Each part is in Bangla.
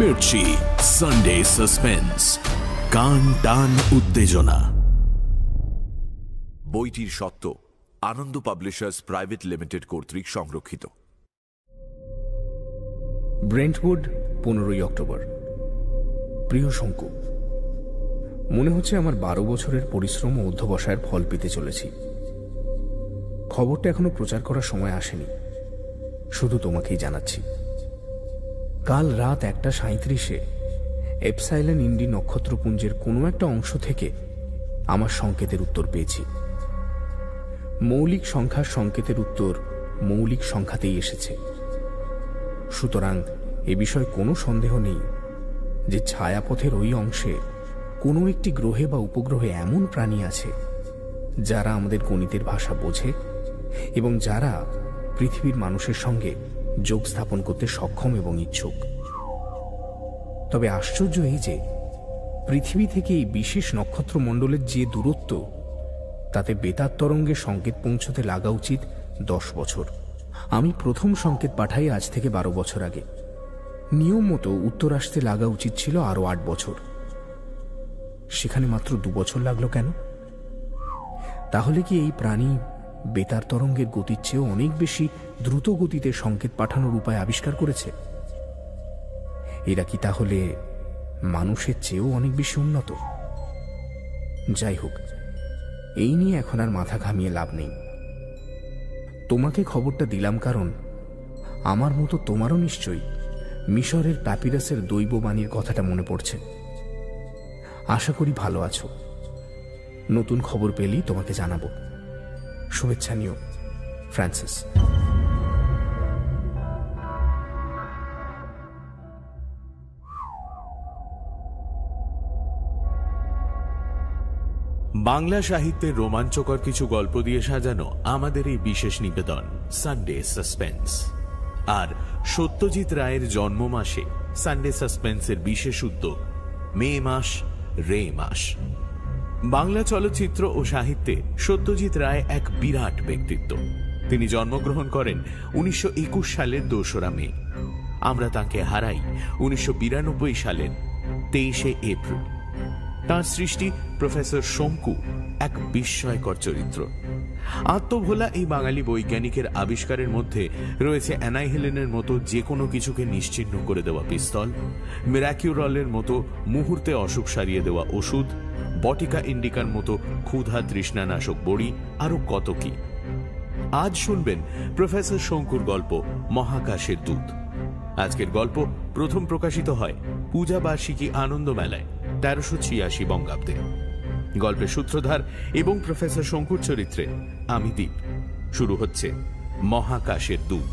মির্চি সানডে সাসপেন্স, কান টান উত্তেজনা। বইটির সত্ত্ব আনন্দ পাবলিশার্স প্রাইভেট লিমিটেড কর্তৃক সংরক্ষিত। ব্রেন্টউড, 15ই অক্টোবর। প্রিয় শঙ্কু, মনে হচ্ছে আমার 12 বছরের পরিশ্রম ও অধ্যবসায়ের ফল পেতে চলেছি। খবরটা এখনো প্রচার করার সময় আসেনি, শুধু তোমাকেই জানাচ্ছি। কাল রাত 1:37-এ এপসাইলন ইন্ডি নক্ষত্রপুঞ্জের কোনো একটা অংশ থেকে আমার সংকেতের উত্তর পেয়েছি। মৌলিক সংখ্যার সংকেতের উত্তর মৌলিক সংখ্যাতেই এসেছে। সুতরাং এ বিষয়ে কোনো সন্দেহ নেই যে ছায়াপথের ওই অংশে কোনো একটি গ্রহে বা উপগ্রহে এমন প্রাণী আছে যারা আমাদের গণিতের ভাষা বোঝে এবং যারা পৃথিবীর মানুষের সঙ্গে যোগ স্থাপন করতে সক্ষম এবং ইচ্ছুক। তবে আশ্চর্য এই যে পৃথিবী থেকে এই বিশেষ নক্ষত্রমণ্ডলের যে দূরত্ব, তাতে বেতার তরঙ্গে সংকেত পৌঁছতে লাগা উচিত 10 বছর। আমি প্রথম সংকেত পাঠাই আজ থেকে 12 বছর আগে। নিয়ম মতো উত্তর আসতে লাগা উচিত ছিল আরো 8 বছর। সেখানে মাত্র 2 বছর লাগলো কেন? তাহলে কি এই প্রাণী বেতার তরঙ্গের গতির চেয়েও অনেক বেশি দ্রুত গতিতে সংকেত পাঠানোর উপায় আবিষ্কার করেছে? এরা কি তাহলে মানুষের চেয়েও অনেক বেশি উন্নত? যাই হোক, এই নিয়ে এখন আর মাথা ঘামিয়ে লাভ নেই। তোমাকে খবরটা দিলাম কারণ আমার মতো তোমারও নিশ্চয়ই মিশরের প্যাপিরাসের দৈববাণীর কথাটা মনে পড়ছে। আশা করি ভালো আছো। নতুন খবর পেলেই তোমাকে জানাবো। শুভেচ্ছা নিও, ফ্রান্সিস। বাংলা সাহিত্যের রোমাঞ্চকর কিছু গল্প দিয়ে সাজানো আমাদের এই বিশেষ নিবেদন সানডে সাসপেন্স। আর সত্যজিৎ রায়ের জন্ম মাসে সানডে সাসপেন্সের বিশেষ উদ্যোগ মে মাস রে মাস। বাংলা চলচ্চিত্র ও সাহিত্যে সত্যজিৎ রায় এক বিরাট ব্যক্তিত্ব। তিনি জন্মগ্রহণ করেন 1921 সালের 2রা মে। আমরা তাঁকে হারাই 1992 সালের 23শে এপ্রিল। তাঁর সৃষ্টি প্রফেসর শঙ্কু এক বিস্ময়কর চরিত্র। আত্মভোলা এই বাঙালি বৈজ্ঞানিকের আবিষ্কারের মধ্যে রয়েছে অ্যানাইহিলিনের মতো যে কোনো কিছুকে নিশ্চিহ্ন করে দেওয়া পিস্তল, মিরাকিউরলের মতো মুহূর্তে অসুখ সারিয়ে দেওয়া ওষুধ, বটিকা ইন্ডিকার মতো ক্ষুধা তৃষ্ণানাশক বড়ি, আরো কত কি। আজ শুনবেন প্রফেসর শঙ্কুর গল্প মহাকাশের দূত। আজকের গল্প প্রথম প্রকাশিত হয় পূজা বার্ষিকী আনন্দ মেলায় 1386 বঙ্গাব্দে। গল্পের সূত্রধার এবং প্রফেসর শঙ্কুর চরিত্রে আমি দীপ। শুরু হচ্ছে মহাকাশের দূত।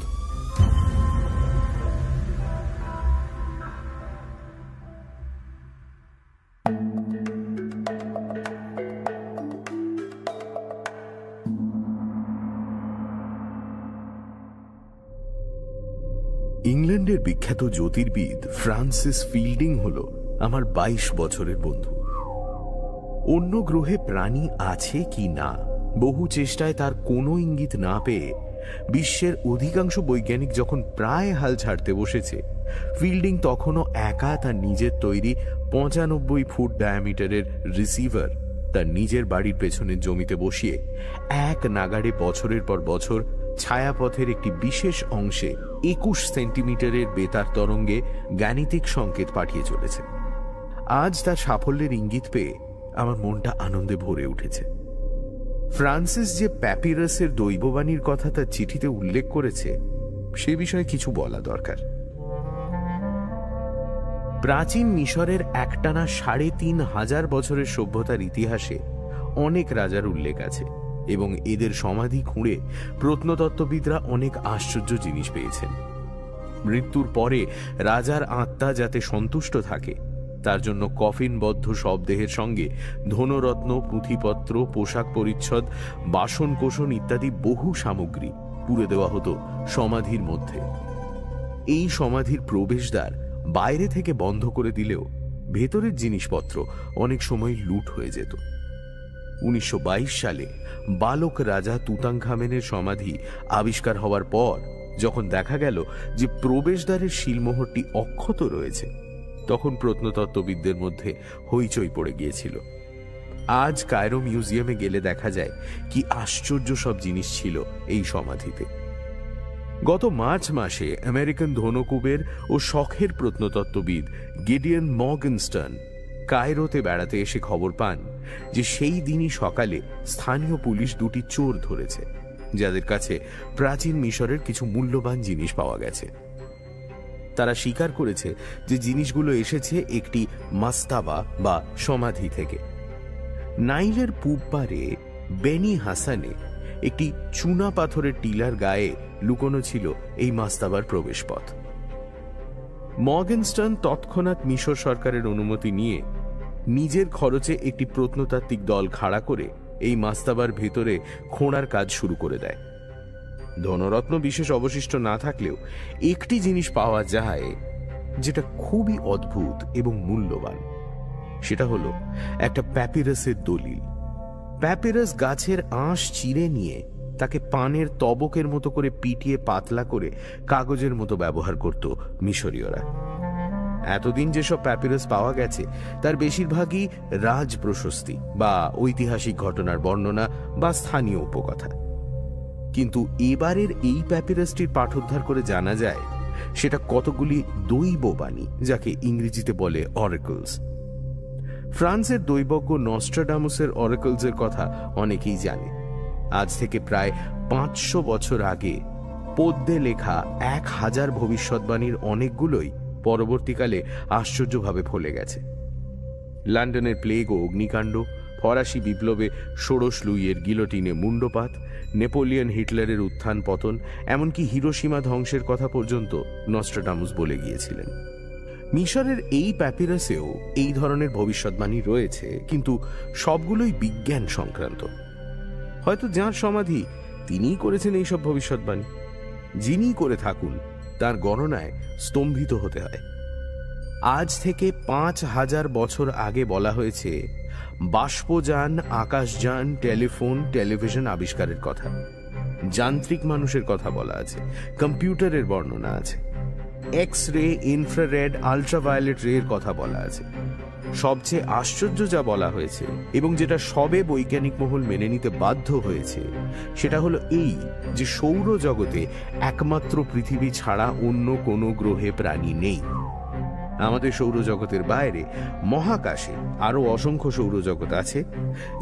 ইংল্যান্ডের বিখ্যাত জ্যোতির্বিদ ফ্রান্সিস ফিল্ডিং হল আমার 22 বছরের বন্ধু। অন্য গ্রহে প্রাণী আছে কি না বহু চেষ্টায় তার কোনো ইঙ্গিত না পেয়ে বিশ্বের অধিকাংশ বৈজ্ঞানিক যখন প্রায় হাল ছাড়তে বসেছে, ফিল্ডিং তখনও একা তার নিজের তৈরি 95 ফুট ডায়ামিটারের রিসিভার তার নিজের বাড়ির পেছনের জমিতে বসিয়ে এক নাগাড়ে বছরের পর বছর ছায়াপথের একটি বিশেষ অংশে 21 সেন্টিমিটারের বেতার তরঙ্গে গাণিতিক সংকেত পাঠিয়ে চলেছে। আজ তার সাফল্যের ইঙ্গিত পেয়ে আমার মনটা আনন্দে ভরে উঠেছে। ফ্রান্সিস যে প্যাপিরাসের দৈববাণীর কথা তার চিঠিতে উল্লেখ করেছে সে বিষয়ে কিছু বলা দরকার। প্রাচীন মিশরের একটানা 3500 বছরের সভ্যতার ইতিহাসে অনেক রাজার উল্লেখ আছে এবং এদের সমাধি খুঁড়ে প্রত্নতত্ত্ববিদরা অনেক আশ্চর্য জিনিস পেয়েছেন। মৃত্যুর পরে রাজার আত্মা যাতে সন্তুষ্ট থাকে তার জন্য কফিনবদ্ধ শবদেহের সঙ্গে ধনরত্ন, পুঁথিপত্র, পোশাক পরিচ্ছদ, বাসন কোষণ ইত্যাদি বহু সামগ্রী পুরে দেওয়া হতো সমাধির মধ্যে। এই সমাধির প্রবেশদ্বার বাইরে থেকে বন্ধ করে দিলেও ভেতরের জিনিসপত্র অনেক সময় লুট হয়ে যেত। 1922 সালে বালক রাজা তুতানখামেনের সমাধি আবিষ্কার হওয়ার পর যখন দেখা গেল যে প্রবেশদ্বারের শিলমোহরটি অক্ষত রয়েছে, তখন প্রত্নতত্ত্ববিদদের মধ্যে হইচই পড়ে গিয়েছিল। আজ কায়রো মিউজিয়ামে গেলে দেখা যায় কি আশ্চর্য সব জিনিস ছিল এই সমাধিতে। গত মার্চ মাসে আমেরিকান ধনকুবের ও শখের প্রত্নতত্ত্ববিদ গিডিয়ন মর্গেনস্টার্ন কায়রোতে বেড়াতে এসে খবর পান যে সেই দিনই সকালে স্থানীয় পুলিশ দুটি চোর ধরেছে, যাদের কাছে প্রাচীন মিশরের কিছু মূল্যবান জিনিস পাওয়া গেছে। তারা স্বীকার করেছে যে জিনিসগুলো এসেছে একটি মাস্তাবা বা সমাধি থেকে। নাইলের পূব পারে বেনি হাসানে একটি চুনা পাথরের টিলার গায়ে লুকোনো ছিল এই মাস্তাবার প্রবেশপথ। মর্গেনস্টার্ন তৎক্ষণাৎ মিশর সরকারের অনুমতি নিয়ে নিজের খরচে একটি প্রত্নতাত্ত্বিক দল খাড়া করে এই মাস্তাবার ভেতরে খোঁড়ার কাজ শুরু করে দেয়। ধনরত্ন বিশেষ অবশিষ্ট না থাকলেও একটি জিনিস পাওয়া যায় যেটা খুবই অদ্ভুত এবং মূল্যবান। সেটা হলো একটা প্যাপিরাসের দলিল। প্যাপিরাস গাছের আঁশ চিরে নিয়ে তাকে পানের তবকের মতো করে পিটিয়ে পাতলা করে কাগজের মতো ব্যবহার করত মিশরীয়রা। এতদিন যেসব প্যাপিরাস পাওয়া গেছে তার বেশিরভাগই রাজ প্রশস্তি বা ঐতিহাসিক ঘটনার বর্ণনা বা স্থানীয় উপকথা। কিন্তু এবারের এই প্যাপিরাসটির পাঠোদ্ধার করে জানা যায় সেটা কতগুলি দৈববাণী, যাকে ইংরেজিতে বলে অরেকলস। ফ্রান্সের দৈবজ্ঞ নস্ট্রাডামুসের অরেকলসের কথা অনেকেই জানে। আজ থেকে প্রায় 500 বছর আগে পদ্যে লেখা 1000 ভবিষ্যৎবাণীর অনেকগুলোই পরবর্তীকালে আশ্চর্যভাবে ফলে গেছে। লন্ডনের প্লেগ ও অগ্নিকাণ্ড, ফরাসি বিপ্লবে ষোড়শ লুইয়ের গিলোটিনে মুন্ডপাত, নেপোলিয়ন হিটলারের উত্থান পতন, এমনকি হিরোশিমা ধ্বংসের কথা পর্যন্ত নস্ট্রাডামুস বলে গিয়েছিলেন। মিশরের এই প্যাপিরাসেও এই ধরনের ভবিষ্যৎবাণী রয়েছে, কিন্তু সবগুলোই বিজ্ঞান সংক্রান্ত। হয়তো যাঁর সমাধি তিনিই করেছেন এইসব ভবিষ্যৎবাণী। যিনি করে থাকুন তার গণনায় স্তম্ভিত হতে হয়। আজ থেকে 5000 বছর আগে বলা হয়েছে বাষ্পযান, আকাশযান, টেলিফোন, টেলিভিশন আবিষ্কারের কথা। যান্ত্রিক মানুষের কথা বলা আছে, কম্পিউটারের বর্ণনা আছে, এক্স রে, ইনফ্রারেড, আল্ট্রাভায়োলেট রে এর কথা বলা আছে। সবচেয়ে আশ্চর্য যা বলা হয়েছে এবং যেটা সবে বৈজ্ঞানিক মহল মেনে নিতে বাধ্য হয়েছে সেটা হলো এই যে সৌরজগতে একমাত্র পৃথিবী ছাড়া অন্য কোনো গ্রহে প্রাণী নেই। আমাদের সৌরজগতের বাইরে মহাকাশে আরো অসংখ্য সৌরজগৎ আছে,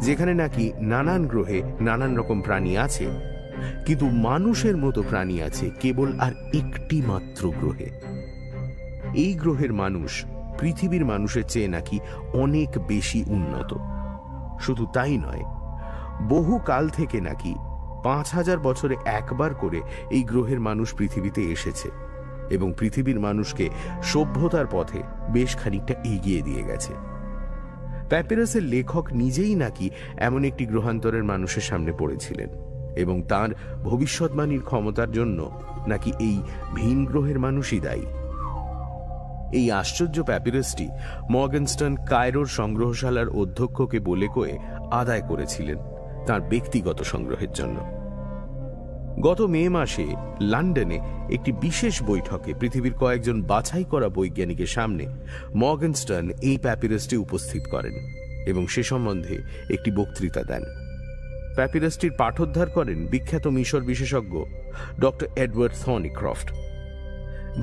যেখানে নাকি নানান গ্রহে নানান রকম প্রাণী আছে, কিন্তু মানুষের মতো প্রাণী আছে কেবল আর একটি মাত্র গ্রহে। এই গ্রহের মানুষ পৃথিবীর মানুষের চেয়ে নাকি অনেক বেশি উন্নত। শুধু তাই নয়, বহু কাল থেকে নাকি 5000 বছরে একবার করে এই গ্রহের মানুষ পৃথিবীতে এসেছে এবং পৃথিবীর মানুষকে সভ্যতার পথে বেশ খানিকটা এগিয়ে দিয়ে গেছে। প্যাপিরাসের লেখক নিজেই নাকি এমন একটি গ্রহান্তরের মানুষের সামনে পড়েছিলেন এবং তার ভবিষ্যৎবাণীর ক্ষমতার জন্য নাকি এই ভিন গ্রহের মানুষই দায়ী। এই আশ্চর্য প্যাপিরাসটি মর্গেনস্টার্ন কায়রোর সংগ্রহশালার অধ্যক্ষকে বলে কয়ে আদায় করেছিলেন তার ব্যক্তিগত সংগ্রহের জন্য। গত মে মাসে লন্ডনে একটি বিশেষ বৈঠকে পৃথিবীর কয়েকজন বাছাই করা বৈজ্ঞানিকের সামনে মর্গেনস্টার্ন এই প্যাপিরাসটি উপস্থিত করেন এবং সে সম্বন্ধে একটি বক্তৃতা দেন। প্যাপিরাসটির পাঠোদ্ধার করেন বিখ্যাত মিশর বিশেষজ্ঞ ডক্টর এডওয়ার্ড থর্নিক্রফট।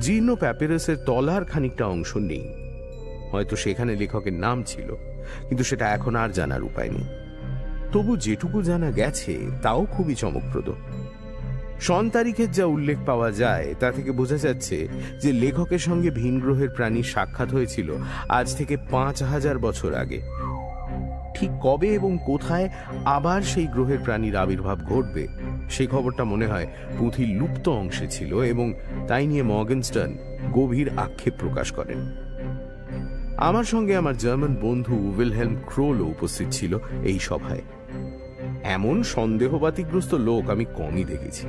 জীর্ণ প্যাপিরাসের তলার খানিকটা অংশ নেই। হয়তো সেখানে লেখকের নাম ছিল, কিন্তু সেটা এখন আর জানার উপায় নেই। তবু যেটুকু জানা গেছে তাও খুবই চমকপ্রদ। সন তারিখের যা উল্লেখ পাওয়া যায় তা থেকে বোঝা যাচ্ছে যে লেখকের সঙ্গে ভিন গ্রহের প্রাণীর সাক্ষাৎ হয়েছিল আজ থেকে 5000 বছর আগে। ঠিক কবে এবং কোথায় আবার সেই গ্রহের প্রাণীর আবির্ভাব ঘটবে সেই খবরটা মনে হয় পুঁথির লুপ্ত অংশে ছিল এবং তাই নিয়ে মর্গেনস্টার্ন গভীর আক্ষেপ প্রকাশ করেন। আমার সঙ্গে আমার জার্মান বন্ধু উইলহেলম ক্রোলও উপস্থিত ছিল এই সভায়। এমন সন্দেহবাতিগ্রস্ত লোক আমি কমই দেখেছি।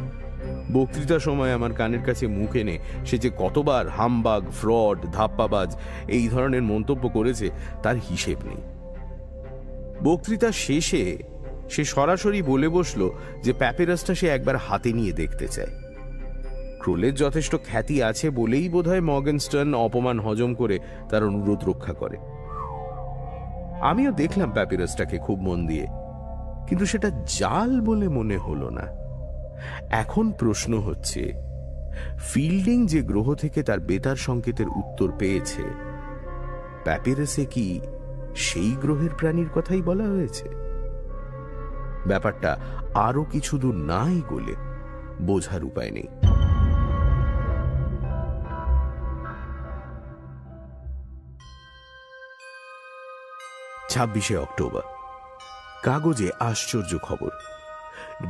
বক্তৃতার সময় আমার কানের কাছে মুখ এনে সে যে কতবার হামবাগ, ফ্রড, ধাপ্পাবাজ এই ধরনের মন্তব্য করেছে তার হিসেব নেই। বক্তৃতা শেষে সে সরাসরি বলে বসল যে প্যাপিরাসটা সে একবার হাতে নিয়ে দেখতে চায়। ক্রোলের যথেষ্ট খ্যাতি আছে বলেই বোধহয় মর্গেনস্টার্ন অপমান হজম করে তার অনুরোধ রক্ষা করে। আমিও দেখলাম প্যাপিরাসটাকে খুব মন দিয়ে, কিন্তু সেটা জাল বলে মনে হলো না। এখন প্রশ্ন হচ্ছে, ফিল্ডিং যে গ্রহ থেকে তার বেতার সংকেতের উত্তর পেয়েছে, প্যাপিরাসে কি সেই গ্রহের প্রাণীর কথাই বলা হয়েছে? ব্যাপারটা আরো কিছু দূর নাই গলে বোঝার উপায় নেই। 26শে অক্টোবর কাগজে আশ্চর্য খবর,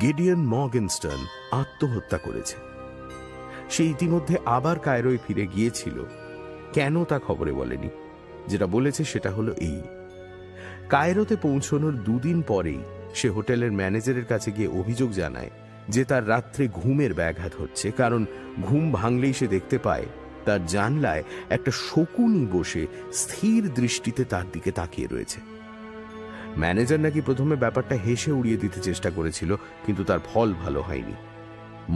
গিডিয়ন মর্গেনস্টার্ন আত্মহত্যা করেছে। সে ইতিমধ্যে আবার কায়রোয় ফিরে গিয়েছিল, কেন তা খবরে বলেনি। যেটা বলেছে সেটা হলো এই: কায়রোতে পৌঁছানোর দুদিন পরেই সে হোটেলের ম্যানেজারের কাছে গিয়ে অভিযোগ জানায় যে তার রাত্রে ঘুমের ব্যাঘাত হচ্ছে, কারণ ঘুম ভাঙলেই সে দেখতে পায় তার জানলায় একটা শকুনি বসে স্থির দৃষ্টিতে তার দিকে তাকিয়ে রয়েছে। ম্যানেজার নাকি প্রথমে ব্যাপারটা হেসে উড়িয়ে দিতে চেষ্টা করেছিল, কিন্তু তার ফল ভালো হয়নি।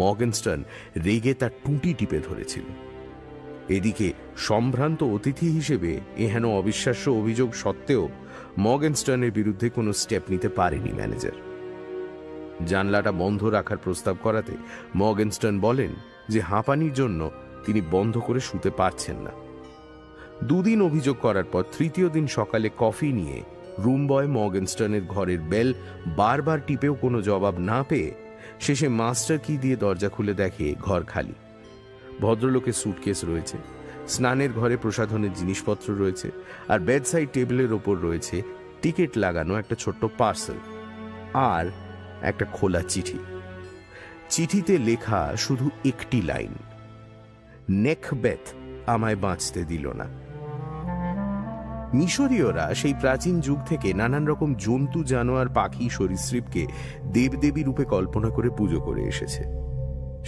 মর্গেনস্টার্ন রেগে তার টুঁটি টিপে ধরেছিল। এদিকে সম্ভ্রান্ত অতিথি হিসেবে এহেন অবিশ্বাস্য অভিযোগ সত্ত্বেও মর্গেনস্টার্নের বিরুদ্ধে কোনো স্টেপ নিতে পারেনি ম্যানেজার। জানলাটা বন্ধ রাখার প্রস্তাব করাতে মর্গেনস্টার্ন বলেন যে হাঁপানির জন্য তিনি বন্ধ করে শুতে পারছেন না। দুদিন অভিযোগ করার পর তৃতীয় দিন সকালে কফি নিয়ে রুম বয় মর্গেনস্টার্নের ঘরের বেল বারবার টিপেও কোনো জবাব না পেয়ে শেষে মাস্টার কি দিয়ে দরজা খুলে দেখে ঘর খালি। ভদ্রলোকের সুটকেস রয়েছে, স্নানের ঘরে প্রসাধনের জিনিসপত্র রয়েছে, আর বেডসাইড টেবিলের ওপর রয়েছে টিকিট লাগানো একটা ছোট্ট পার্সেল আর একটা খোলা চিঠি। চিঠিতে লেখা শুধু একটি লাইন: নেকবেথ আমায় বাঁচতে দিল না। মিশরীয়রা সেই প্রাচীন যুগ থেকে নানান রকম জন্তু, জানোয়ার, পাখি, সরীসৃপকে দেবদেবী রূপে কল্পনা করে পুজো করে এসেছে।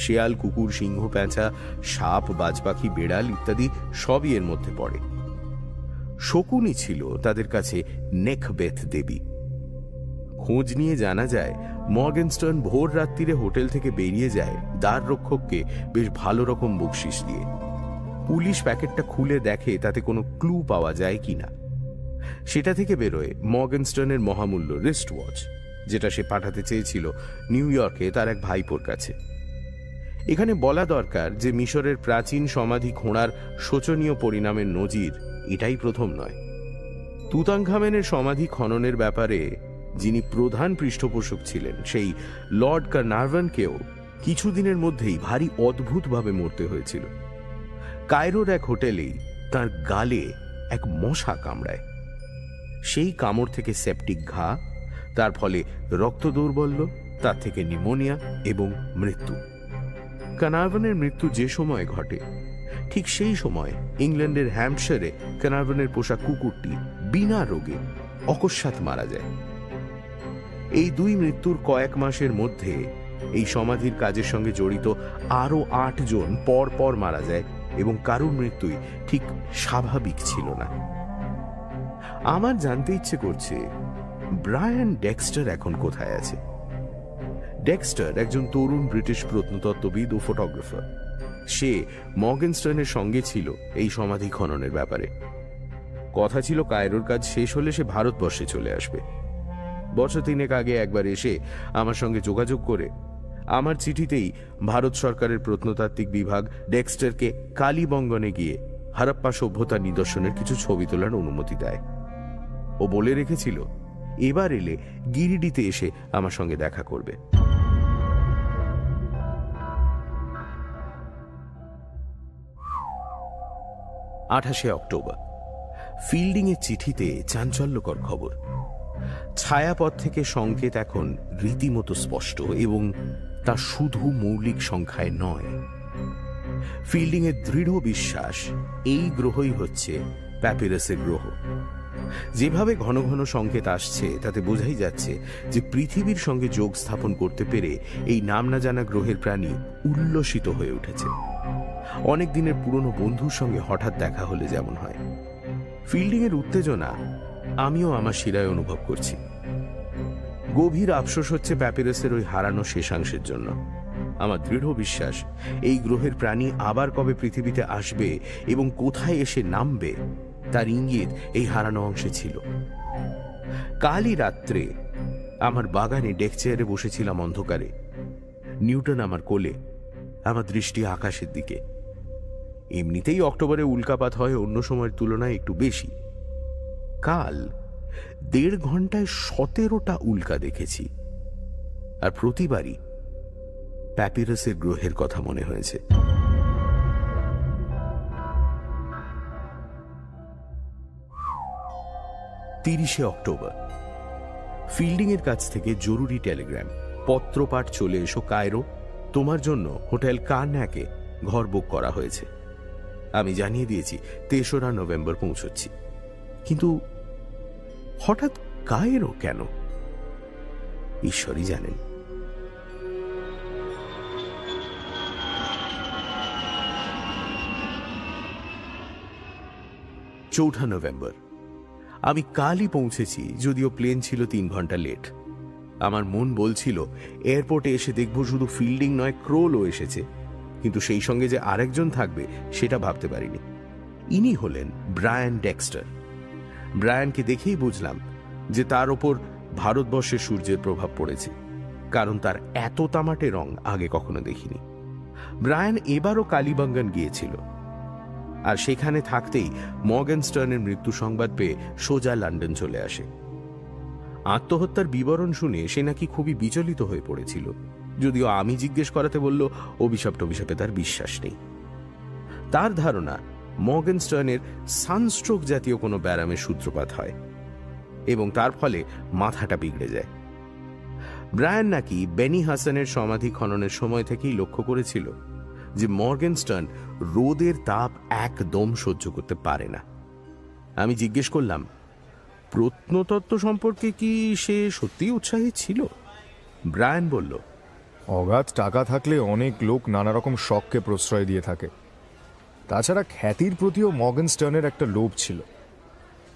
শেয়াল, কুকুর, সিংহ, পেঁচা, সাপ, বাজপাখি, বেড়াল ইত্যাদি সবই এর মধ্যে পড়ে। শকুনি ছিল তাদের কাছে নেকবেথ দেবী। খোঁজ নিয়ে জানা যায় মর্গেনস্টার্ন ভোর রাত্রিরে হোটেল থেকে বেরিয়ে যায় দ্বার রক্ষককে বেশ ভালো রকম বকশিস দিয়ে। পুলিশ প্যাকেটটা খুলে দেখে তাতে কোনো ক্লু পাওয়া যায় কিনা। সেটা থেকে বেরোয় মর্গেনস্টার্নের মহামূল্য রিস্ট ওয়াচ, যেটা সে পাঠাতে চেয়েছিল নিউ ইয়র্কে তার এক ভাইপোর কাছে। এখানে বলা দরকার যে মিশরের প্রাচীন সমাধি খোঁড়ার শোচনীয় পরিণামের নজির এটাই প্রথম নয়। তুতানখামেনের সমাধি খননের ব্যাপারে যিনি প্রধান পৃষ্ঠপোষক ছিলেন, সেই লর্ড কারনারভানকেও কিছুদিনের মধ্যেই ভারী অদ্ভুতভাবে মরতে হয়েছিল। কায়রোর এক হোটেলেই তার গালে এক মশা কামড়ায়। সেই কামড় থেকে সেপটিক ঘা, তার ফলে রক্ত দৌর্বল্য, তার থেকে নিউমোনিয়া এবং মৃত্যু। কারনারভানের মৃত্যু যে সময় ঘটে, ঠিক সেই সময় ইংল্যান্ডের হ্যাম্পশায়ারে কারনারভানের পোষা কুকুরটি বিনা রোগে অকস্মাৎ মারা যায়। এই দুই মৃত্যুর কয়েক মাসের মধ্যে এই সমাধির কাজের সঙ্গে জড়িত আরো 8 জন পর পর মারা যায়, এবং কারোর মৃত্যুই ঠিক স্বাভাবিক ছিল না। আমার জানতে ইচ্ছে করছে ব্রায়ান ডেক্সটার এখন কোথায় আছে। ডেক্সটার একজন তরুণ ব্রিটিশ প্রত্নতত্ত্ববিদ ও ফটোগ্রাফার। সে মর্গেনস্টার্নের সঙ্গে ছিল এই সমাধি খননের ব্যাপারে। কথা ছিল কায়রোর কাজ শেষ হলে সে ভারতবর্ষে চলে আসবে। বছর 3 আগে একবার এসে আমার সঙ্গে যোগাযোগ করে আমার চিঠিতেই ভারত সরকারের প্রত্নতাত্ত্বিক বিভাগ ডেক্সটারকে কালীবঙ্গনে গিয়ে হারাপ্পা সভ্যতার নিদর্শনের কিছু ছবি তোলার অনুমতি দেয়। ও বলে রেখেছিল এবার এলে গিরিডিতে এসে আমার সঙ্গে দেখা করবে। অক্টোবর ফিল্ডিং এর চিঠিতে চাঞ্চল্যকর খবর। ছায়াপথ থেকে সংকেত এখন রীতিমতো স্পষ্ট, এবং তা শুধু মৌলিক সংখ্যায় নয়। ফিল্ডিং এর দৃঢ় বিশ্বাস এই গ্রহই হচ্ছে প্যাপিরাসের গ্রহ। যেভাবে ঘন ঘন সংকেত আসছে তাতে বোঝাই যাচ্ছে যে পৃথিবীর সঙ্গে যোগ স্থাপন করতে পেরে এই নাম না জানা গ্রহের প্রাণী উল্লসিত হয়ে উঠেছে। অনেক দিনের পুরনো বন্ধুর সঙ্গে হঠাৎ দেখা হলে যেমন হয়। ফিল্ডিং এর উত্তেজনা আমিও আমার শিরায় অনুভব করছি। গভীর আফসোস হচ্ছে প্যাপিরাসের ওই হারানো শেষাংশের জন্য। আমার দৃঢ় বিশ্বাস এই গ্রহের প্রাণী আবার কবে পৃথিবীতে আসবে এবং কোথায় এসে নামবে তার ইঙ্গিত এই হারানো অংশে ছিল। কালই রাত্রে আমার বাগানে ডেক চেয়ারে বসেছিলাম অন্ধকারে। নিউটন আমার কোলে, আমার দৃষ্টি আকাশের দিকে। এমনিতেই অক্টোবরে উল্কাপাত হয় অন্য সময়ের তুলনায় একটু বেশি। কাল 1.5 ঘন্টায় 17টা উল্কা দেখেছি, আর প্রতিবারই প্যাপিরাসের গ্রহের কথা মনে হয়েছে। 30শে অক্টোবর ফিল্ডিং এর কাছ থেকে জরুরি টেলিগ্রাম, পত্রপাঠ চলে এসো কায়রো, তোমার জন্য হোটেল কার্নাকে ঘর বুক করা হয়েছে। আমি জানিয়ে দিয়েছি 3রা নভেম্বর পৌঁছচ্ছি। কিন্তু হঠাৎ কায়রো কেন, ঈশ্বরই জানেন। 4 নভেম্বর আমি কালই পৌঁছেছি, যদিও প্লেন ছিল 3 ঘন্টা লেট। আমার মন বলছিল এয়ারপোর্টে এসে দেখব শুধু ফিল্ডিং নয়, ক্রোলও এসেছে, কিন্তু সেই সঙ্গে যে আরেকজন থাকবে সেটা ভাবতে পারিনি। ইনি হলেন ব্রায়ান ডেক্সটার। ব্রায়ানকে দেখেই বুঝলাম যে তার ওপর ভারতবর্ষের সূর্যের প্রভাব পড়েছে, কারণ তার এত তামাটে রং আগে কখনো দেখিনি। ব্রায়ান এবারও কালিবাঙ্গান গিয়েছিল, আর সেখানে থাকতেই মর্গেনস্টার্নের মৃত্যু সংবাদ পেয়ে সোজা লন্ডন চলে আসে। আত্মহত্যার বিবরণ শুনে সে নাকি খুবই বিচলিত হয়ে পড়েছিল, যদিও আমি জিজ্ঞেস করাতে বলল অভিশাপে তার বিশ্বাস নেই। তার ধারণা মর্গেনস্টার্নের সানস্ট্রোক জাতীয় কোনো ব্যারামের সূত্রপাত হয় এবং তার ফলে মাথাটা বিগড়ে যায়। ব্রায়ান নাকি বেনি হাসানের সমাধি খননের সময় থেকেই লক্ষ্য করেছিল যে মর্গেনস্টার্ন রোদের তাপ একদম সহ্য করতে পারে না। আমি জিজ্ঞেস করলাম, প্রত্নতত্ত্ব সম্পর্কে কি সে সত্যিই উৎসাহী ছিল? ব্রায়ান বলল, অগাধ টাকা থাকলে অনেক লোক নানা রকম শখকে প্রশ্রয় দিয়ে থাকে। তাছাড়া খ্যাতির প্রতিও মর্গেনস্টার্নের একটা লোভ ছিল।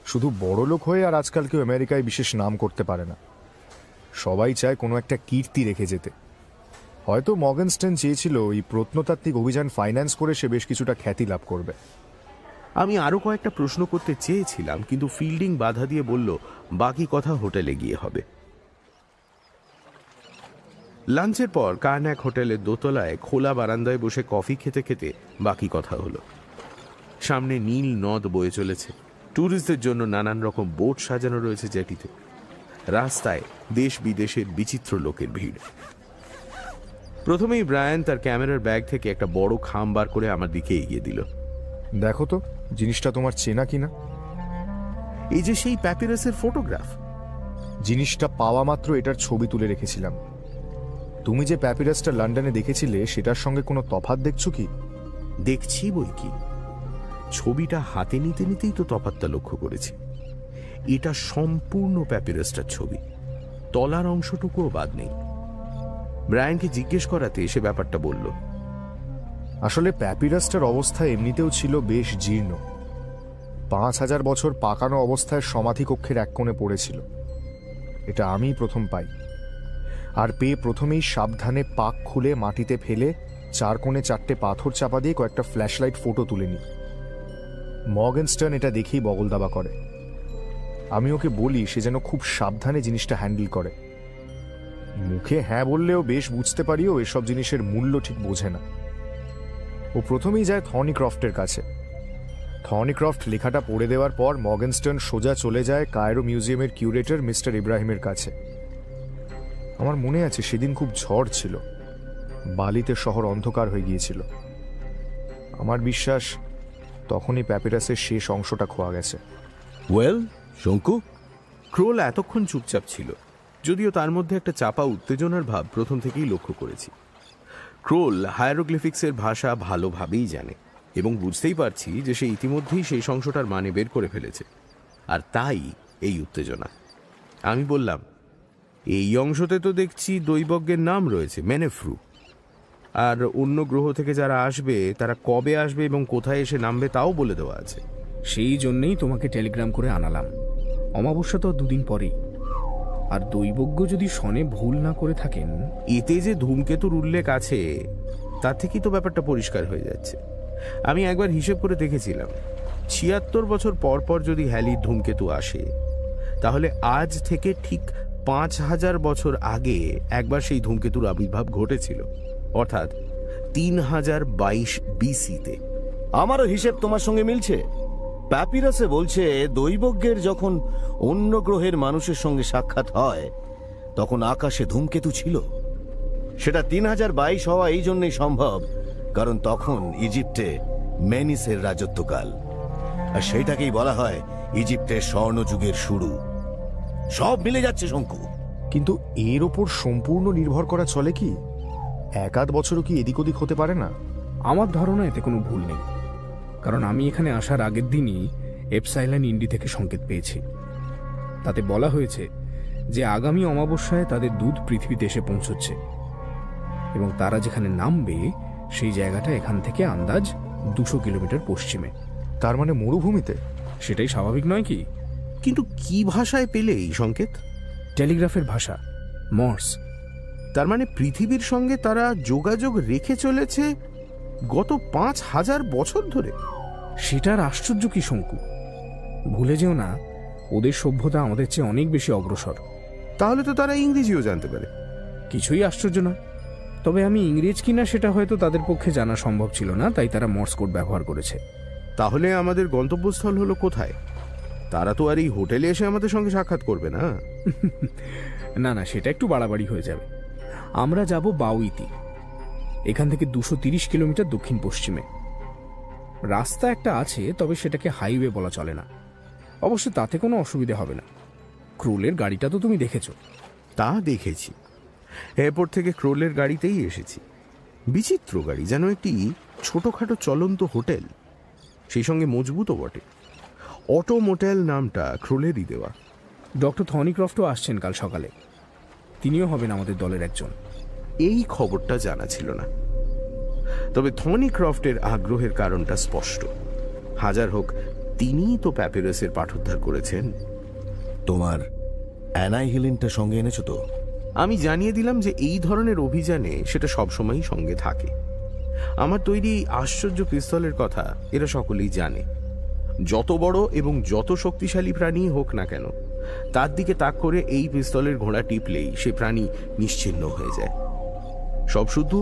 শুধু বড় লোক হয়ে আর আজকাল কেউ আমেরিকায় বিশেষ নাম করতে পারে না, সবাই চায় কোনো একটা কীর্তি রেখে যেতে। হয়তো মর্গেনস্টার্ন চেয়েছিল এই প্রত্নতাত্ত্বিক অভিযান ফাইন্যান্স করে সে বেশ কিছুটা খ্যাতি লাভ করবে। আমি আরো কয়েকটা প্রশ্ন করতে চেয়েছিলাম, কিন্তু ফিল্ডিং বাধা দিয়ে বলল বাকি কথা হোটেলে গিয়ে হবে। লাঞ্চের পর কার্নাক হোটেলের দোতলায় খোলা বারান্দায় বসে কফি খেতে খেতে বাকি কথা হলো। সামনে নীল নদ বয়ে চলেছে, ট্যুরিস্টদের জন্য নানান রকম বোট সাজানো রয়েছে জেটিতে। রাস্তায় দেশ বিদেশের বিচিত্র লোকের ভিড়। প্রথমেই ব্রায়ান তার ক্যামেরার ব্যাগ থেকে একটা বড় খাম বার করে আমার দিকে এগিয়ে দিল। দেখো তো জিনিসটা তোমার চেনা কিনা। এই যে সেই প্যাপিরাসের ফটোগ্রাফ। জিনিসটা পাওয়া মাত্র এটার ছবি তুলে রেখেছিলাম। তুমি যে প্যাপিরাসটা লন্ডনে দেখেছিলে সেটার সঙ্গে কোনো তফাৎ দেখছো কি? দেখছি বই কি, ছবিটা হাতে নিতে নিতেই তো তফাৎটা লক্ষ্য করেছি। এটা সম্পূর্ণ প্যাপিরাসটার ছবি, তলার অংশটুকুও বাদ নেই। ব্রায়ানকে জিজ্ঞেস করাতে সে ব্যাপারটা বলল। আসলে প্যাপিরাসটার অবস্থা এমনিতেও ছিল বেশ জীর্ণ। 5000 বছর পাকানো অবস্থায় সমাধি কক্ষের এক কোণে পড়েছিল। এটা আমি প্রথম পাই, আর পেয়ে প্রথমেই সাবধানে পাক খুলে মাটিতে ফেলে 4 কোণে 4টে পাথর চাপা দিয়ে কয়েকটা ফ্ল্যাশলাইট ফটো তুলে নিই। মর্গেনস্টার্ন এটা দেখেই বগল দাবা করে। আমি ওকে বলি সে যেন খুব সাবধানে জিনিসটা হ্যান্ডেল করে। মুখে হ্যাঁ বললেও বেশ বুঝতে পারিও এসব জিনিসের মূল্য ঠিক বোঝে না। ও প্রথমেই যায় থর্নিক্রফটের কাছে। থর্নিক্রফট লেখাটা পড়ে দেওয়ার পর মর্গেনস্টার্ন সোজা চলে যায় কায়রো মিউজিয়ামের কিউরেটর মিস্টার ইব্রাহিমের কাছে। আমার মনে আছে সেদিন খুব ঝড় ছিল, বালিতে শহর অন্ধকার হয়ে গিয়েছিল। আমার বিশ্বাস তখনই প্যাপিরাসের শেষ অংশটা খোয়া গেছে। ওয়েল শঙ্কু? ক্রোল এতক্ষণ চুপচাপ ছিল, যদিও তার মধ্যে একটা চাপা উত্তেজনার ভাব প্রথম থেকেই লক্ষ্য করেছি। ক্রোল হায়ারোগ্লিফিক্সের ভাষা ভালোভাবেই জানে এবং বুঝতেই পারছি যে সে ইতিমধ্যেই সেই অংশটার মানে বের করে ফেলেছে, আর তাই এই উত্তেজনা। আমি বললাম, এই অংশতে তো দেখছি দৈবজ্ঞের নাম রয়েছে, মেনেফ্রু। আর অন্য গ্রহ থেকে যারা আসবে তারা কবে আসবে এবং কোথায় এসে নামবে তাও বলে দেওয়া আছে। সেই জন্যেই তোমাকে টেলিগ্রাম করে আনালাম। অমাবস্যা তো 2 দিন পরেই। আর দৈবজ্ঞ যদি শনে ভুল না করে থাকেন, এতে যে ধূমকেতুর উল্লেখ আছে তার থেকেই তো ব্যাপারটা পরিষ্কার হয়ে যাচ্ছে। আমি একবার হিসেব করে দেখেছিলাম, ৭৬ বছর পর পর যদি হ্যালির ধূমকেতু আসে, তাহলে আজ থেকে ঠিক ৫,০০০ বছর আগে একবার সেই ধূমকেতুর আবির্ভাব ঘটেছিল, অর্থাৎ ৩০২২ BC-তে। আমারও হিসেব তোমার সঙ্গে মিলছে। প্যাপিরাসে বলছে দৈবজ্ঞের যখন অন্য গ্রহের মানুষের সঙ্গে সাক্ষাৎ হয় তখন আকাশে ধূমকেতু ছিল। সেটা ৩০২২ হওয়া এই জন্যই সম্ভব কারণ তখন ইজিপ্টে মেনিসের রাজত্বকাল, আর সেইটাকেই বলা হয় ইজিপ্টের স্বর্ণযুগের শুরু। সব মিলে যাচ্ছে শঙ্কু। কিন্তু এর ওপর সম্পূর্ণ নির্ভর করা চলে কি? এক আধ বছরও কি এদিক ওদিক হতে পারে না? আমার ধারণা এতে কোনো ভুল নেই, কারণ আমি এখানে আসার আগের দিনই এপসাইলন ইন্ডি থেকে সংকেত পেয়েছি। তাতে বলা হয়েছে যে আগামী অমাবস্যায় তাদের দুধ পৃথিবীতে এসে পৌঁছচ্ছে এবং তারা যেখানে নামবে সেই জায়গাটা এখান থেকে আন্দাজ ২০০ কিলোমিটার পশ্চিমে। তার মানে মরুভূমিতে? সেটাই স্বাভাবিক নয় কি? কিন্তু কি ভাষায় পেলে এই সংকেত? টেলিগ্রাফের ভাষা, মর্স। তার মানে পৃথিবীর সঙ্গে তারা যোগাযোগ রেখে চলেছে গত ৫,০০০ বছর ধরে। সেটার আশ্চর্য কি শঙ্কু? ভুলে যেও না, ওদের সভ্যতা আমাদের চেয়ে অনেক বেশি অগ্রসর। তাহলে তো তারা ইংরেজিও জানতে পারে। কিছুই আশ্চর্য নয়, তবে আমি ইংরেজ কিনা সেটা হয়তো তাদের পক্ষে জানা সম্ভব ছিল না, তাই তারা মর্স কোড ব্যবহার করেছে। তাহলে আমাদের গন্তব্যস্থল হলো কোথায়? তারা তো আর এই হোটেলে এসে আমাদের সঙ্গে সাক্ষাৎ করবে না। না না, সেটা একটু বাড়াবাড়ি হয়ে যাবে। আমরা যাব বাউইতি, এখান থেকে ২৩০ কিলোমিটার দক্ষিণ পশ্চিমে। রাস্তা একটা আছে, তবে সেটাকে হাইওয়ে বলা চলে না। অবশ্য তাতে কোনো অসুবিধা হবে না। ক্রোলের গাড়িটা তো তুমি দেখেছো। তা দেখেছি, এয়ারপোর্ট থেকে ক্রোলের গাড়িতেই এসেছি। বিচিত্র গাড়ি, যেন একটি ছোটখাটো চলন্ত হোটেল, সেই সঙ্গে মজবুতও বটে। অটো মোটেল নামটা ক্রোলেরই দেওয়া। ডক্টর থনিক্রফটও আসছেন কাল সকালে, তিনিও হবেন আমাদের দলের একজন। এই খবরটা জানা ছিল না, তবে থনিক্রফটের আগ্রহের কারণটা স্পষ্ট। হাজার হোক, তিনিই তো প্যাপিরাসের পাঠোদ্ধার করেছেন। তোমার অ্যানাইহিলিনটা সঙ্গে এনেছো তো? আমি জানিয়ে দিলাম যে এই ধরনের অভিযানে সেটা সবসময়ই সঙ্গে থাকে। আমার তৈরি এই আশ্চর্য পিস্তলের কথা এরা সকলেই জানে। যত বড় এবং যত শক্তিশালী প্রাণী হোক না কেন, তার দিকে তাক করে এই পিস্তলের ঘোড়া টিপলেই সে প্রাণী নিশ্চিহ্ন হয়ে যায়। সব শুধু